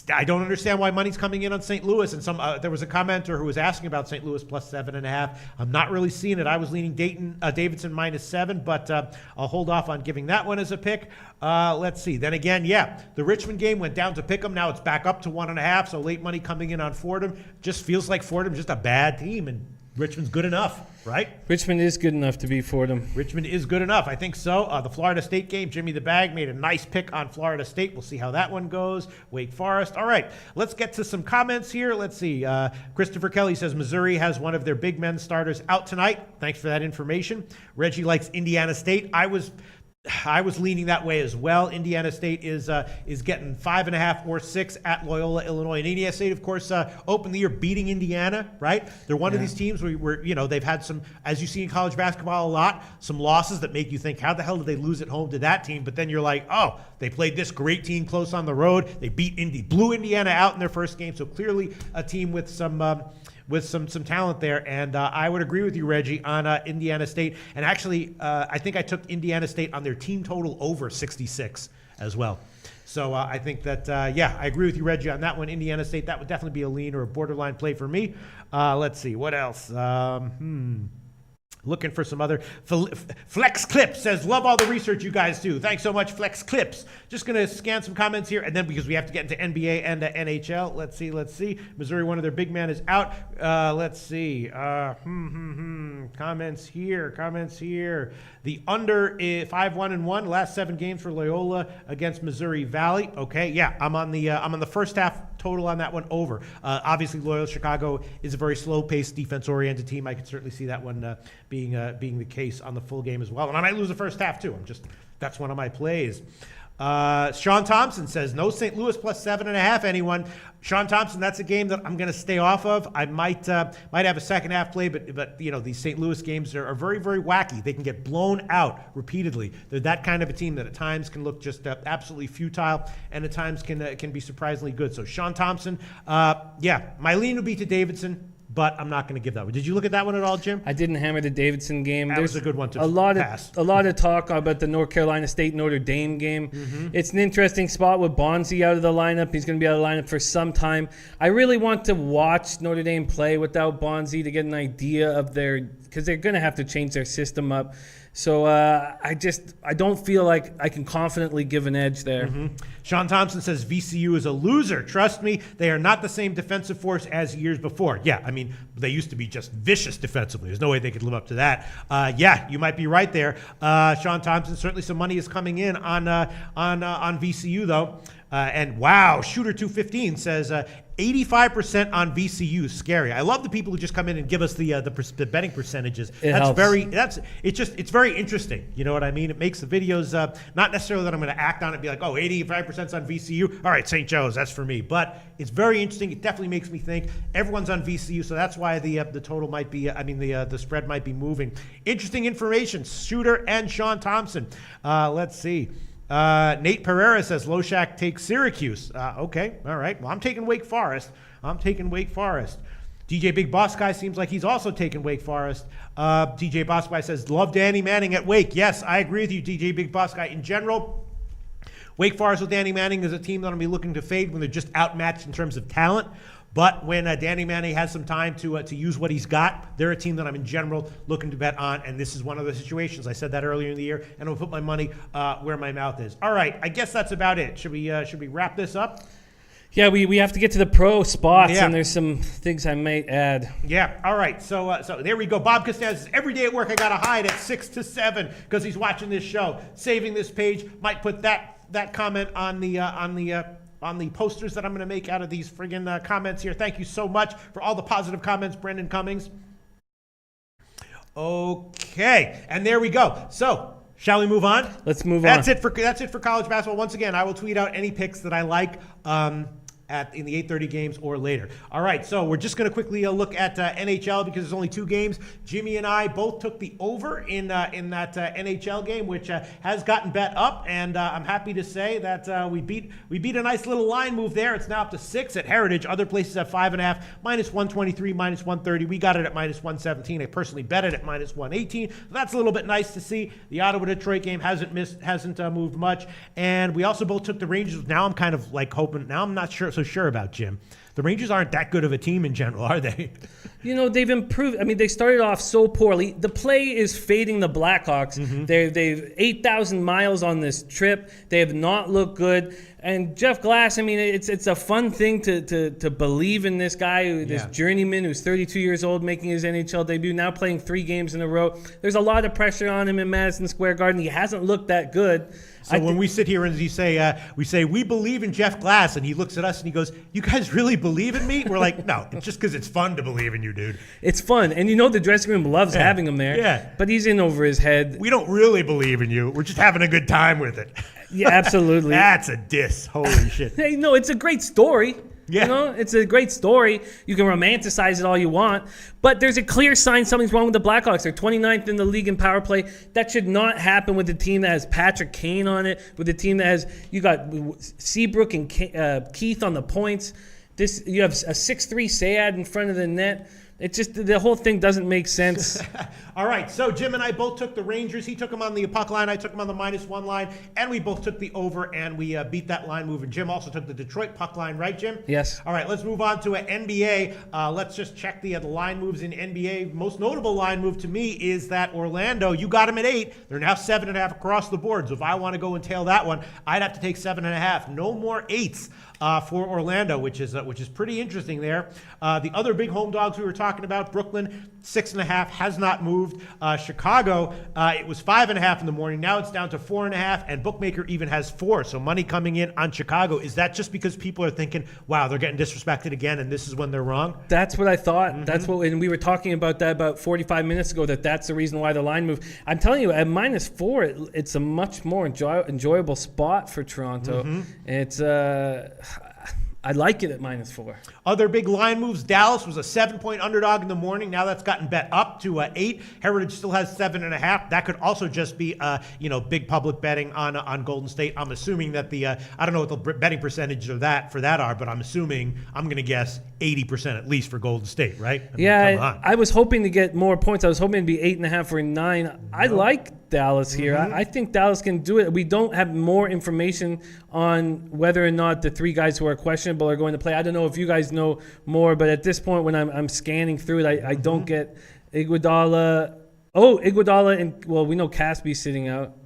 I don't understand why money's coming in on St. Louis. And there was a commenter who was asking about St. Louis plus 7.5. I'm not really seeing it. I was leaning Davidson -7, but I'll hold off on giving that one as a pick. Let's see. Then again, the Richmond game went down to pick 'em. Now it's back up to 1.5. So late money coming in on Fordham. Just feels like Fordham's just a bad team, and Richmond's good enough, right? Richmond is good enough to beat Fordham. Richmond is good enough. I think so. The Florida State game, Jimmy the Bag made a nice pick on Florida State. We'll see how that one goes. Wake Forest. All right, let's get to some comments here. Let's see. Christopher Kelly says Missouri has one of their big men starters out tonight. Thanks for that information. Reggie likes Indiana State. I was leaning that way as well. Indiana State is getting 5.5 or 6 at Loyola, Illinois. And Indiana State, of course, opened the year beating Indiana, right? They're one of these teams where they've had some, as you see in college basketball a lot, some losses that make you think, how the hell did they lose at home to that team? But then you're like, oh, they played this great team close on the road. They blew Indiana out in their first game. So clearly a team with some talent there. And I would agree with you, Reggie, on Indiana State. And actually, I think I took Indiana State on their team total over 66 as well. So I think that, I agree with you, Reggie, on that one. Indiana State, that would definitely be a lean or a borderline play for me. Let's see, what else? Looking for some other. Flex Clips says, love all the research you guys do. Thanks so much, Flex Clips. Just going to scan some comments here, and then because we have to get into NBA and NHL. Let's see. Missouri, one of their big men is out. Let's see. Comments here. The under is 5-1-1. Last 7 games for Loyola against Missouri Valley. Okay, I'm on the first half total on that one over. Obviously, Loyola Chicago is a very slow-paced, defense-oriented team. I could certainly see that one being the case on the full game as well. And I might lose the first half too. That's one of my plays. Sean Thompson says, no St. Louis plus 7.5, anyone. Sean Thompson, that's a game that I'm going to stay off of. I might have a second half play, but these St. Louis games are very, very wacky. They can get blown out repeatedly. They're that kind of a team that at times can look just absolutely futile and at times can be surprisingly good. So Sean Thompson, my lean would be to Davidson, but I'm not going to give that one. Did you look at that one at all, Jim? I didn't hammer the Davidson game. That was a good one to pass. A lot of talk about the North Carolina State Notre Dame game. Mm-hmm. It's an interesting spot with Bonzi out of the lineup. He's going to be out of the lineup for some time. I really want to watch Notre Dame play without Bonzi to get an idea of because they're going to have to change their system up. So I don't feel like I can confidently give an edge there. Mm-hmm. Sean Thompson says VCU is a loser. Trust me, they are not the same defensive force as years before. Yeah, I mean, they used to be just vicious defensively. There's no way they could live up to that. You might be right there. Sean Thompson, certainly some money is coming in on VCU though. And wow, Shooter 215 says 85% on VCU. Scary. I love the people who just come in and give us the betting percentages. It's very interesting. You know what I mean? It makes the videos not necessarily that I'm going to act on it and be like, 85% on VCU. All right, St. Joe's, that's for me. But it's very interesting. It definitely makes me think. Everyone's on VCU, so that's why the total might be. The spread might be moving. Interesting information. Shooter and Sean Thompson. Let's see. Nate Pereira says Loshak takes Syracuse. Okay, all right. Well, I'm taking Wake Forest. DJ Big Boss Guy seems like he's also taking Wake Forest. DJ Boss Guy says, love Danny Manning at Wake. Yes, I agree with you, DJ Big Boss Guy. In general, Wake Forest with Danny Manning is a team that I'm going to be looking to fade when they're just outmatched in terms of talent. But when Danny Manning has some time to use what he's got, they're a team that I'm in general looking to bet on, and this is one of the situations. I said that earlier in the year, and I'll put my money where my mouth is. All right, I guess that's about it. Should we wrap this up? Yeah, we have to get to the pro spots, Yeah. and there's some things I might add. Yeah, all right. So there we go. Bob Costanza says, every day at work I got to hide at 6 to 7 because he's watching this show. Saving this page. Might put that comment on the posters that I'm going to make out of these friggin' comments here. Thank you so much for all the positive comments, Brendan Cummings. Okay, and there we go. So, shall we move on? Let's move on. That's it for college basketball. Once again, I will tweet out any picks that I like in the 8:30 games or later. All right, so we're just going to quickly look at NHL because there's only 2 games. Jimmy and I both took the over in that NHL game, which has gotten bet up, and I'm happy to say that we beat a nice little line move there. It's now up to 6 at Heritage. Other places at 5.5, -123, -130. We got it at -117. I personally bet it at -118. So that's a little bit nice to see. The Ottawa-Detroit game hasn't moved much, and we also both took the Rangers. Now I'm kind of like hoping. Now I'm not so sure about Jim. The Rangers aren't that good of a team in general, are they? You know, they've improved. I mean, they started off so poorly. The play is fading the Blackhawks. They've 8,000 miles on this trip. They have not looked good. And Jeff Glass, I mean, it's a fun thing to believe in this guy, this journeyman who's 32 years old, making his NHL debut, now playing 3 games in a row. There's a lot of pressure on him in Madison Square Garden. He hasn't looked that good. So when we sit here and we say, we believe in Jeff Glass, and he looks at us and he goes, you guys really believe in me? We're like, no, it's just because it's fun to believe in you, dude. It's fun. And you know the dressing room loves having him there. Yeah. But he's in over his head. We don't really believe in you. We're just having a good time with it. Yeah, absolutely. That's a diss. Holy shit. Hey, no, it's a great story. Yeah. You know, it's a great story. You can romanticize it all you want, but there's a clear sign something's wrong with the Blackhawks. They're 29th in the league in power play. That should not happen with a team that has Patrick Kane on it, with a team that has, you got Seabrook and Keith on the points. You have a 6'3" Sayad in front of the net. It's just, the whole thing doesn't make sense. All right, so Jim and I both took the Rangers. He took them on the puck line. I took them on the -1 line. And we both took the over, and we beat that line move. And Jim also took the Detroit puck line, right, Jim? Yes. All right, let's move on to an NBA. Let's just check the line moves in NBA. Most notable line move to me is that Orlando, you got them at 8. They're now 7.5 across the board. So if I want to go and tail that one, I'd have to take 7.5. No more 8s. For Orlando, which is pretty interesting there. The other big home dogs we were talking about, Brooklyn, 6.5, has not moved. Chicago, it was 5.5 in the morning. Now it's down to 4.5, and Bookmaker even has 4. So money coming in on Chicago. Is that just because people are thinking, wow, they're getting disrespected again, and this is when they're wrong? That's what I thought. That's what, and we were talking about that about 45 minutes ago. That's the reason why the line moved. I'm telling you, at -4, it's a much more enjoyable spot for Toronto. It's I like it at -4. Other big line moves. Dallas was a 7-point underdog in the morning. Now that's gotten bet up to 8. Heritage still has 7.5. That could also just be, big public betting on Golden State. I'm assuming that I don't know what the betting percentage of that are, but I'm going to guess 80% at least for Golden State, right? I mean, come on. I was hoping to get more points. I was hoping to be 8.5 or 9. I like Dallas here. I think Dallas can do it. We don't have more information on whether or not the 3 guys who are questionable are going to play. I don't know if you guys know more, but at this point when I'm scanning through it, I don't get Iguodala. Oh, Iguodala and, well, we know Casby's sitting out.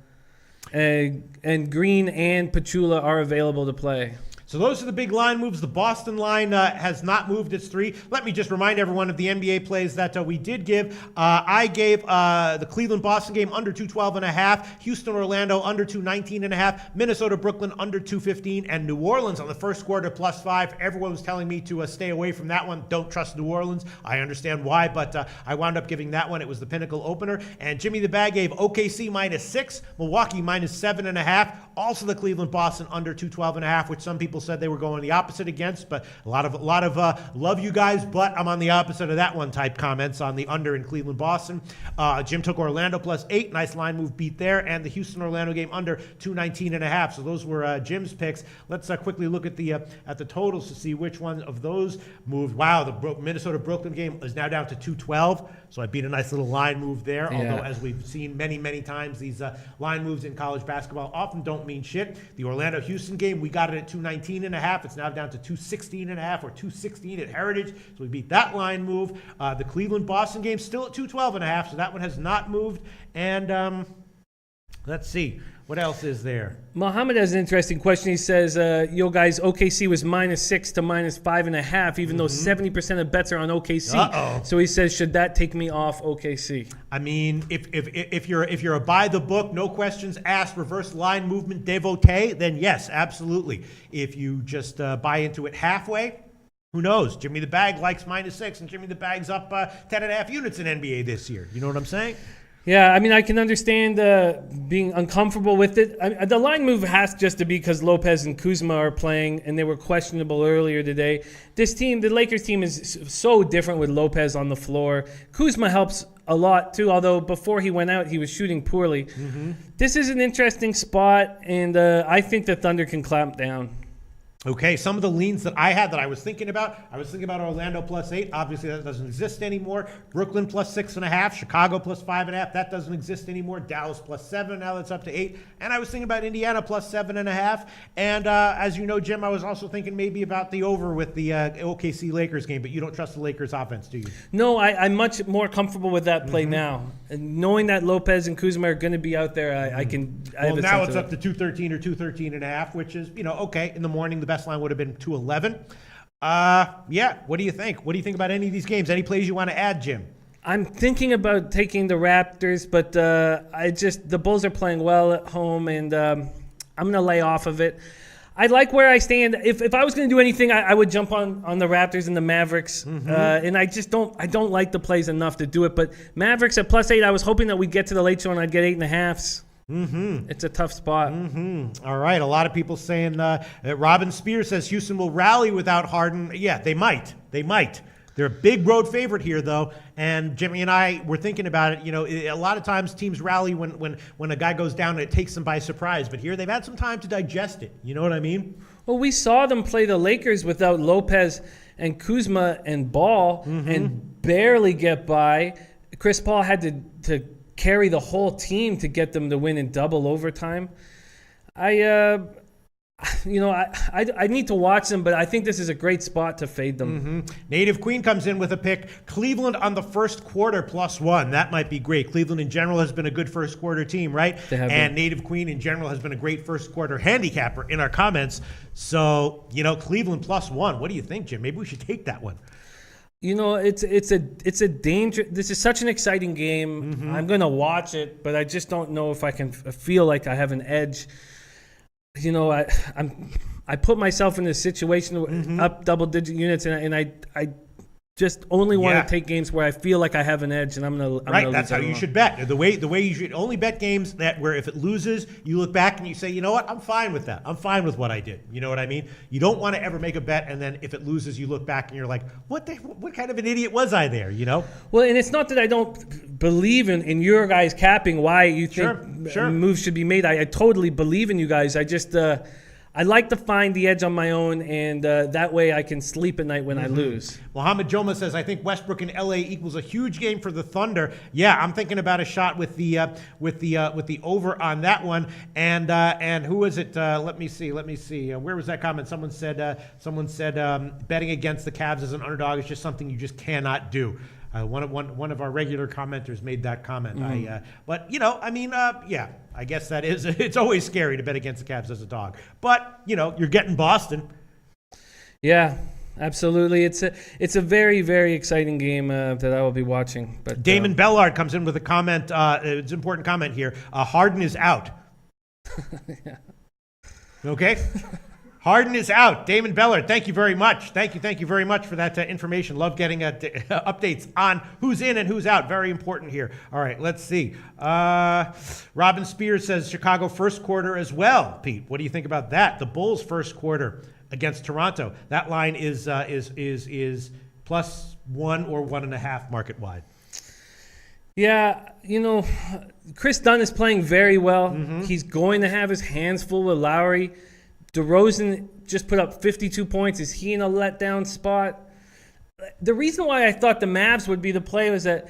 And Green and Pachula are available to play. So those are the big line moves. The Boston line has not moved its 3. Let me just remind everyone of the NBA plays that we did give. I gave the Cleveland-Boston game under 212.5, Houston-Orlando under 219.5, Minnesota-Brooklyn under 215, and New Orleans on the first quarter +5. Everyone was telling me to stay away from that one. Don't trust New Orleans. I understand why, but I wound up giving that one. It was the pinnacle opener. And Jimmy the Bag gave OKC -6, Milwaukee -7.5, also the Cleveland-Boston under 212.5, which some people people said they were going the opposite against, but a lot of love you guys, but I'm on the opposite of that one type comments on the under in Cleveland, Boston. Jim took Orlando +8. Nice line move beat there. And the Houston-Orlando game under 219.5. So those were Jim's picks. Let's quickly look at the totals to see which one of those moved. Wow, the Minnesota-Brooklyn game is now down to 212. So I beat a nice little line move there. Yeah. Although, as we've seen many, many times, these line moves in college basketball often don't mean shit. The Orlando-Houston game, we got it at 219.5. It's now down to 216.5 or 216 at Heritage. So we beat that line move. The Cleveland-Boston game still at 212.5. So that one has not moved. And let's see. What else is there? Mohammed has an interesting question. He says, yo guys, OKC was -6 to -5.5, even though 70% of bets are on OKC. Uh-oh. So he says, should that take me off OKC? I mean, if you're a buy the book, no questions asked, reverse line movement devotee, then yes, absolutely. If you just buy into it halfway, who knows? Jimmy the Bag likes -6, and Jimmy the Bag's up 10.5 units in NBA this year. You know what I'm saying? Yeah, I mean, I can understand being uncomfortable with it. The line move has just to be because Lopez and Kuzma are playing, and they were questionable earlier today. This team, the Lakers team, is so different with Lopez on the floor. Kuzma helps a lot, too, although before he went out, he was shooting poorly. Mm-hmm. This is an interesting spot, and I think the Thunder can clamp down. Okay, some of the leans that I had that I was thinking about Orlando +8. Obviously, that doesn't exist anymore. Brooklyn +6.5. Chicago +5.5. That doesn't exist anymore. Dallas +7. Now that's up to 8. And I was thinking about Indiana +7.5. And as you know, Jim, I was also thinking maybe about the over with the OKC Lakers game. But you don't trust the Lakers offense, do you? No, I'm much more comfortable with that play now. And knowing that Lopez and Kuzma are going to be out there, I can. Well, now it's up to 213 or 213.5, which is, okay, in the morning, the best line would have been 211. Yeah, what do you think? What do you think about any of these games? Any plays you want to add, Jim? I'm thinking about taking the Raptors, but the Bulls are playing well at home, and I'm going to lay off of it. I like where I stand. If I was going to do anything, I would jump on the Raptors and the Mavericks. And I just don't like the plays enough to do it. But Mavericks at +8, I was hoping that we'd get to the late show and I'd get 8.5s. It's a tough spot. All right. A lot of people saying Robin Spears says Houston will rally without Harden. Yeah, they might. They're a big road favorite here, though. And Jimmy and I were thinking about it. A lot of times teams rally when a guy goes down and it takes them by surprise. But here they've had some time to digest it. You know what I mean? Well, we saw them play the Lakers without Lopez and Kuzma and Ball and barely get by. Chris Paul had to carry the whole team to get them to win in double overtime. I need to watch them, but I think this is a great spot to fade them. Native Queen comes in with a pick. Cleveland on the first quarter +1. That might be great. Cleveland in general has been a good first quarter team, right? They have and been. Native Queen in general has been a great first quarter handicapper in our comments. So, Cleveland +1. What do you think, Jim? Maybe we should take that one. It's a danger. This is such an exciting game. I'm going to watch it, but I just don't know if I can feel like I have an edge. I put myself in a situation up double-digit units, and I just only want to take games where I feel like I have an edge, and I'm gonna right. That's how you should bet. The way you should only bet games that where if it loses, you look back and you say, you know what, I'm fine with that. I'm fine with what I did. You know what I mean? You don't want to ever make a bet and then if it loses, you look back and you're like, what kind of an idiot was I there? Well, and it's not that I don't believe in your guys capping why you think moves should be made. I totally believe in you guys. I just I like to find the edge on my own, and that way I can sleep at night when I lose. Mohammed Joma says, I think Westbrook in LA equals a huge game for the Thunder. Yeah, I'm thinking about a shot with the over on that one. And who is it? Let me see. Where was that comment? Someone said betting against the Cavs as an underdog is just something you just cannot do. One of our regular commenters made that comment. Yeah, I guess that is. It's always scary to bet against the Cavs as a dog, but you're getting Boston. Yeah, absolutely. It's a very, very exciting game that I will be watching. But Damon Bellard comes in with a comment. It's an important comment here. Harden is out. Yeah. Okay. Harden is out. Damon Bellard, thank you very much. Thank you very much for that information. Love getting updates on who's in and who's out. Very important here. All right, let's see. Robin Spears says Chicago first quarter as well. Pete, what do you think about that? The Bulls first quarter. against Toronto. That line is +1 or 1.5 market wide. Yeah, Chris Dunn is playing very well. He's going to have his hands full with Lowry. DeRozan just put up 52 points. Is he in a letdown spot? The reason why I thought the Mavs would be the play was that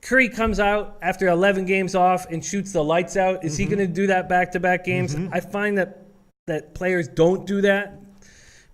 Curry comes out after 11 games off and shoots the lights out. Is he going to do that back-to-back games? I find that players don't do that.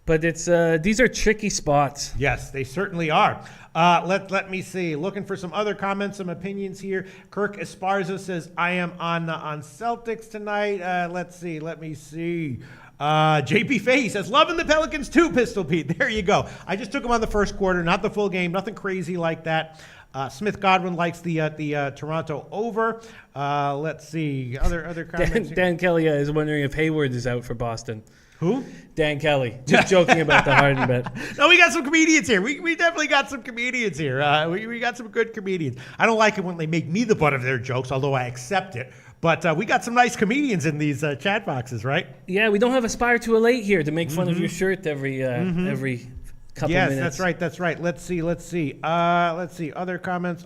But these are tricky spots. Yes, they certainly are. Let me see. Looking for some other comments, some opinions here. Kirk Esparza says, I am on Celtics tonight. Let's see. Let me see. JP Fahey says, loving the Pelicans too, Pistol Pete. There you go. I just took them on the first quarter, not the full game. Nothing crazy like that. Smith Godwin likes the Toronto over. Let's see. Other comments. Dan Kelly is wondering if Hayward is out for Boston. Who? Dan Kelly. Just joking about the Harden bet. No, we got some comedians here. We definitely got some comedians here. We got some good comedians. I don't like it when they make me the butt of their jokes, although I accept it. But we got some nice comedians in these chat boxes, right? Yeah, we don't have Aspire to Elate here to make fun of your shirt every couple minutes. Yes, that's right. Let's see. Other comments.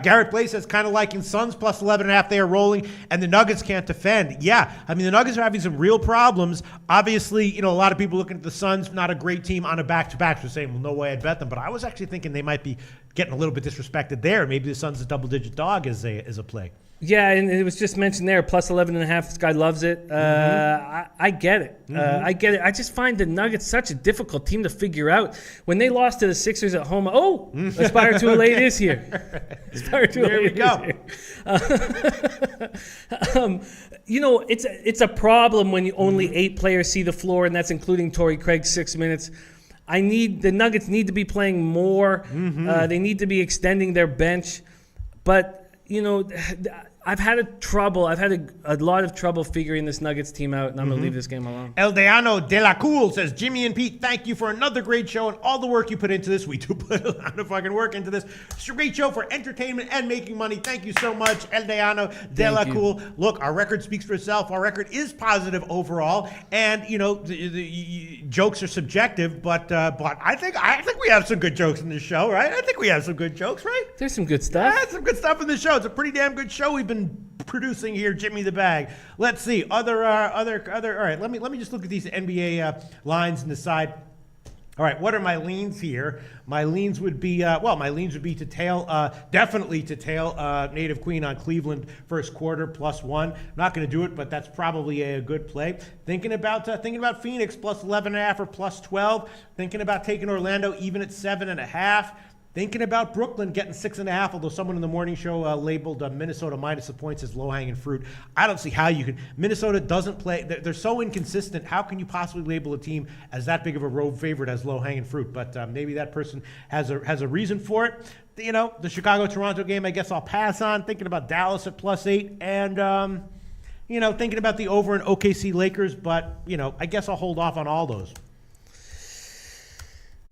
Garrett Blaze says, kind of liking Suns plus 11.5. They are rolling, and the Nuggets can't defend. Yeah, I mean, the Nuggets are having some real problems. Obviously, a lot of people looking at the Suns, not a great team on a back-to-back, so saying, well, no way I'd bet them. But I was actually thinking they might be getting a little bit disrespected there. Maybe the Suns' a double-digit dog is a play. Yeah, and it was just mentioned there, plus 11.5. This guy loves it. I get it. I get it. I just find the Nuggets such a difficult team to figure out. When they lost to the Sixers at home, Aspire to Elate is here. Aspire to There we Elate go. It's a problem when you only 8 players see the floor, and that's including Torrey Craig 6 minutes. The Nuggets need to be playing more. They need to be extending their bench, but. I've had a lot of trouble figuring this Nuggets team out, and I'm going to leave this game alone. Eldeano De La Cool says, Jimmy and Pete, thank you for another great show and all the work you put into this. We do put a lot of fucking work into this. It's a great show for entertainment and making money. Thank you so much, Eldeano De La Cool. Look, our record speaks for itself. Our record is positive overall, and the jokes are subjective, but I think we have some good jokes in this show, right? I think we have some good jokes, right? There's some good stuff. Yeah, some good stuff in this show. It's a pretty damn good show we've been producing here, Jimmy the Bag. Let's see other. All right, let me just look at these NBA lines and decide. All right, what are my leans here? My leans would be to tail, definitely to tail Native Queen on Cleveland first quarter +1. Not going to do it, but that's probably a good play. Thinking about Phoenix plus 11.5 or +12. Thinking about taking Orlando even at 7.5. Thinking about Brooklyn getting 6.5, although someone in the morning show labeled Minnesota minus the points as low-hanging fruit. I don't see how you could. Minnesota doesn't play. They're so inconsistent. How can you possibly label a team as that big of a road favorite as low-hanging fruit? But maybe that person has a reason for it. The Chicago-Toronto game, I guess I'll pass on. Thinking about Dallas at +8 and, thinking about the over in OKC Lakers. But, I guess I'll hold off on all those.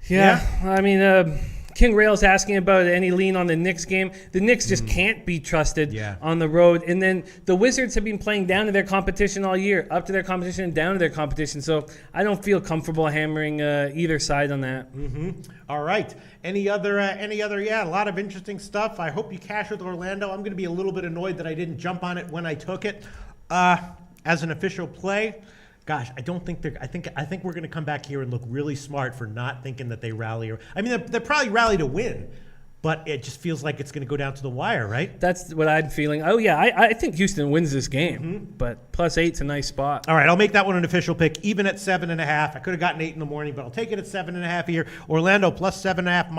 Yeah. I mean... King Rail's asking about any lean on the Knicks game. The Knicks just can't be trusted on the road. And then the Wizards have been playing down to their competition all year, up to their competition and down to their competition. So I don't feel comfortable hammering either side on that. All right. Any other? Yeah, a lot of interesting stuff. I hope you cash with Orlando. I'm going to be a little bit annoyed that I didn't jump on it when I took it as an official play. Gosh, I don't think they're. I think we're going to come back here and look really smart for not thinking that they rally. I mean, they probably rally to win, but it just feels like it's going to go down to the wire, right? That's what I'm feeling. Oh yeah, I think Houston wins this game, but +8's a nice spot. All right, I'll make that one an official pick, even at 7.5. I could have gotten 8 in the morning, but I'll take it at 7.5 here. Orlando +7.5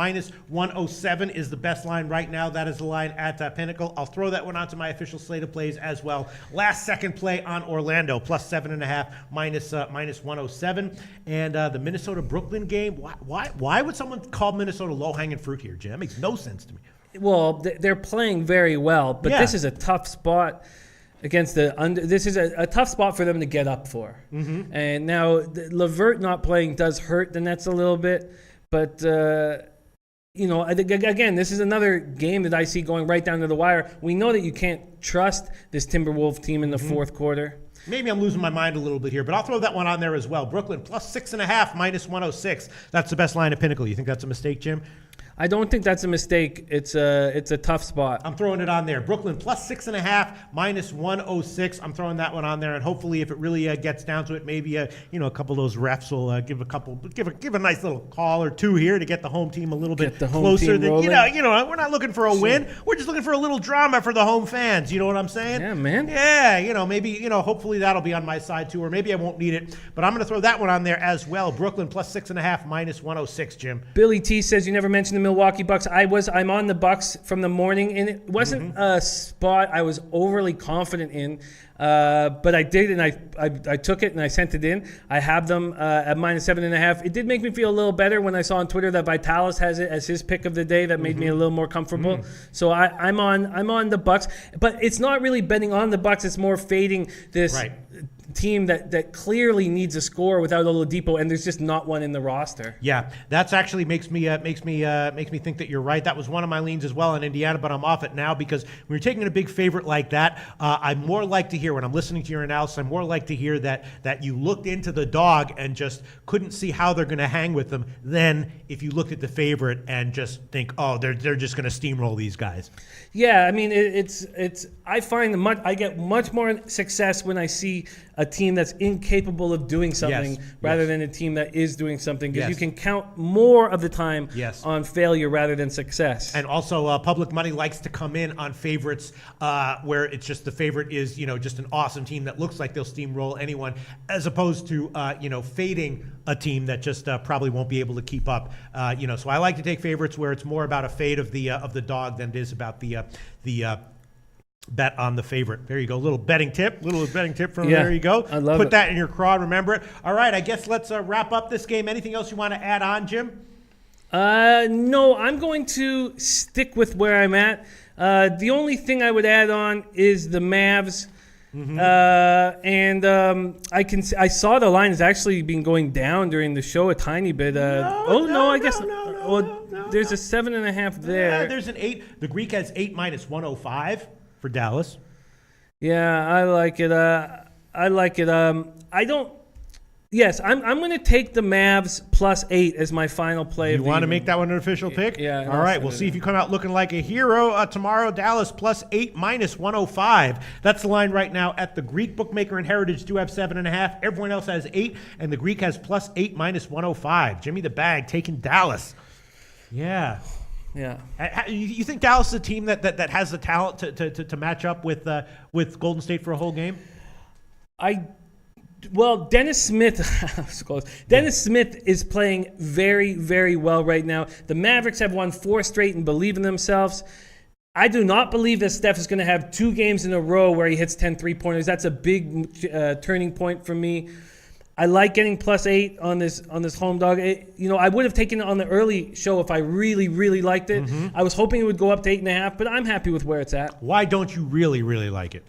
-107 is the best line right now. That is the line at Pinnacle. I'll throw that one onto my official slate of plays as well. Last second play on Orlando +7.5 -107, and the Minnesota Brooklyn game. Why would someone call Minnesota low hanging fruit here, Jim? That makes no sense to me. Well, they're playing very well, but this is a tough spot against the under. This is a tough spot for them to get up for. And now LeVert not playing does hurt the Nets a little bit, but again, this is another game that I see going right down to the wire. We know that you can't trust this Timberwolves team in the fourth quarter. Maybe I'm losing my mind a little bit here, but I'll throw that one on there as well. Brooklyn plus 6.5 minus 106. That's the best line at Pinnacle. You think that's a mistake, Jim? I don't think that's a mistake. It's a tough spot. I'm throwing it on there. Brooklyn plus 6.5 minus 106. I'm throwing that one on there, and hopefully, if it really gets down to it, maybe a couple of those refs will give a nice little call or two here to get the home team a little bit closer. We're not looking for a win. We're just looking for a little drama for the home fans. You know what I'm saying? Yeah, man. Yeah, maybe hopefully that'll be on my side too, or maybe I won't need it. But I'm going to throw that one on there as well. Brooklyn plus 6.5 minus 106. Jim. Billy T says you never mentioned the Milwaukee Bucks. I'm on the Bucks from the morning, and it wasn't a spot I was overly confident in, but I did, and I took it and I sent it in. I have them at minus 7.5. It did make me feel a little better when I saw on Twitter that Vitalis has it as his pick of the day. That made me a little more comfortable. So I'm on the Bucks, but it's not really betting on the Bucks. It's more fading this. Team that clearly needs a score without Oladipo, and there's just not one in the roster. Yeah, that's actually makes me think that you're right. That was one of my leans as well in Indiana, but I'm off it now because when you're taking a big favorite like that, I'm more like to hear when I'm listening to your analysis. I'm more like to hear that you looked into the dog and just couldn't see how they're going to hang with them. Than if you looked at the favorite and just think, oh, they're just going to steamroll these guys. Yeah, I mean it's I find I get much more success when I see a team that's incapable of doing something rather than a team that is doing something, because you can count more of the time on failure rather than success. And also public money likes to come in on favorites where it's just the favorite is just an awesome team that looks like they'll steamroll anyone, as opposed to fading a team that just probably won't be able to keep up. So I like to take favorites where it's more about a fade of the dog than it is about the bet on the favorite. There you go. Little betting tip from there you go. I love Put that in your craw. Remember it. All right. I guess let's wrap up this game. Anything else you want to add on, Jim? No, I'm going to stick with where I'm at. The only thing I would add on is the Mavs. I saw the line has actually been going down during the show a tiny bit. There's a 7.5 there. Yeah, there's an 8. The Greek has 8 minus 105 for Dallas. Yeah, I like it. Yes, I'm going to take the Mavs plus 8 as my final play. You want to make that one an official pick? Yeah. All right, we'll see if you come out looking like a hero tomorrow. Dallas plus 8 minus 105. That's the line right now at the Greek bookmaker, and Heritage do have 7.5. Everyone else has 8, and the Greek has plus 8 minus 105. Jimmy the Bag taking Dallas. Yeah. You think Dallas is a team that has the talent to match up with Golden State for a whole game? Dennis Smith Smith is playing very, very well right now. The Mavericks have won 4 straight and believe in themselves. I do not believe that Steph is going to have 2 games in a row where he hits 10 3-pointers. That's a big turning point for me. I like getting plus 8 on this home dog. I would have taken it on the early show if I really, really liked it. I was hoping it would go up to 8.5, but I'm happy with where it's at. Why don't you really, really like it?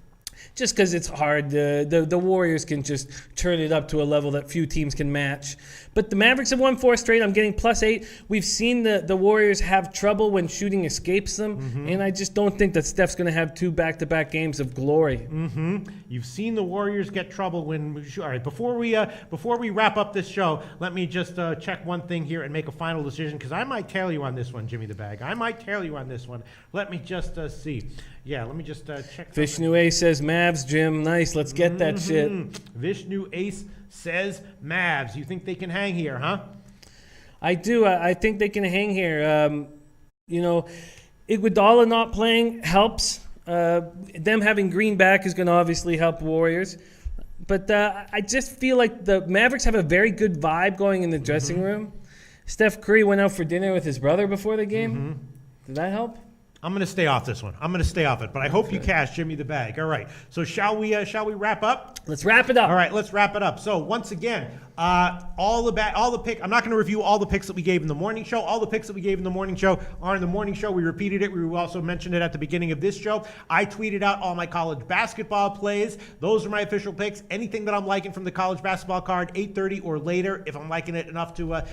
Just because it's hard. The Warriors can just turn it up to a level that few teams can match. But the Mavericks have won 4 straight. I'm getting plus 8. We've seen the Warriors have trouble when shooting escapes them, and I just don't think that Steph's going to have 2 back-to-back games of glory. You've seen the Warriors get trouble when. All right, before we wrap up this show, let me just check one thing here and make a final decision, because I might tail you on this one, Jimmy the Bag. I might tail you on this one. Let me just see. Yeah, let me just check. Vishnu A says Mavs, Jim. Nice. Let's get that shit. Vishnu Ace says Mavs. You think they can hang here, huh? I do. I think they can hang here. Iguodala not playing helps. Them having Green back is going to obviously help Warriors. But I just feel like the Mavericks have a very good vibe going in the dressing room. Steph Curry went out for dinner with his brother before the game. Did that help? I'm going to stay off this one. I'm going to stay off it, but I hope you cash Jimmy the Bag. All right. So shall we wrap up? Let's wrap it up. All right, let's wrap it up. So once again, all the picks. I'm not going to review all the picks that we gave in the morning show. All the picks that we gave in the morning show are in the morning show. We repeated it. We also mentioned it at the beginning of this show. I tweeted out all my college basketball plays. Those are my official picks. Anything that I'm liking from the college basketball card, 8:30 or later, if I'm liking it enough to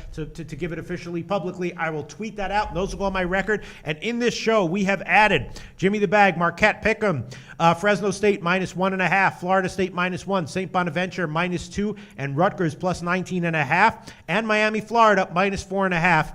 give it officially publicly, I will tweet that out. Those will go on my record. And in this show, we have added Jimmy the Bag, Marquette Pick'em, Fresno State -1.5, Florida State -1, St. Bonaventure -2, and Rutgers +19.5, and Miami, Florida -4.5.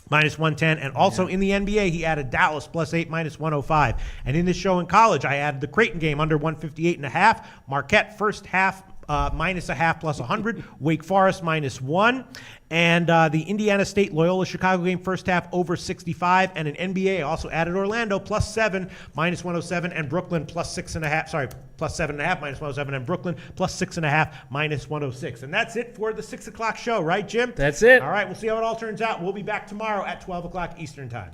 -110, and also in the NBA, he added Dallas +8, -105. And in this show in college, I added the Creighton game under 158.5, Marquette first half -0.5 +100, Wake Forest -1, and the Indiana State Loyola Chicago game first half over 65, and an NBA also added Orlando +7 -107, and Brooklyn +6.5. Sorry, +7.5 -107, and Brooklyn +6.5 -106. And that's it for the 6 o'clock show, right, Jim? That's it. All right, we'll see how it all turns out. We'll be back tomorrow at 12 o'clock Eastern Time.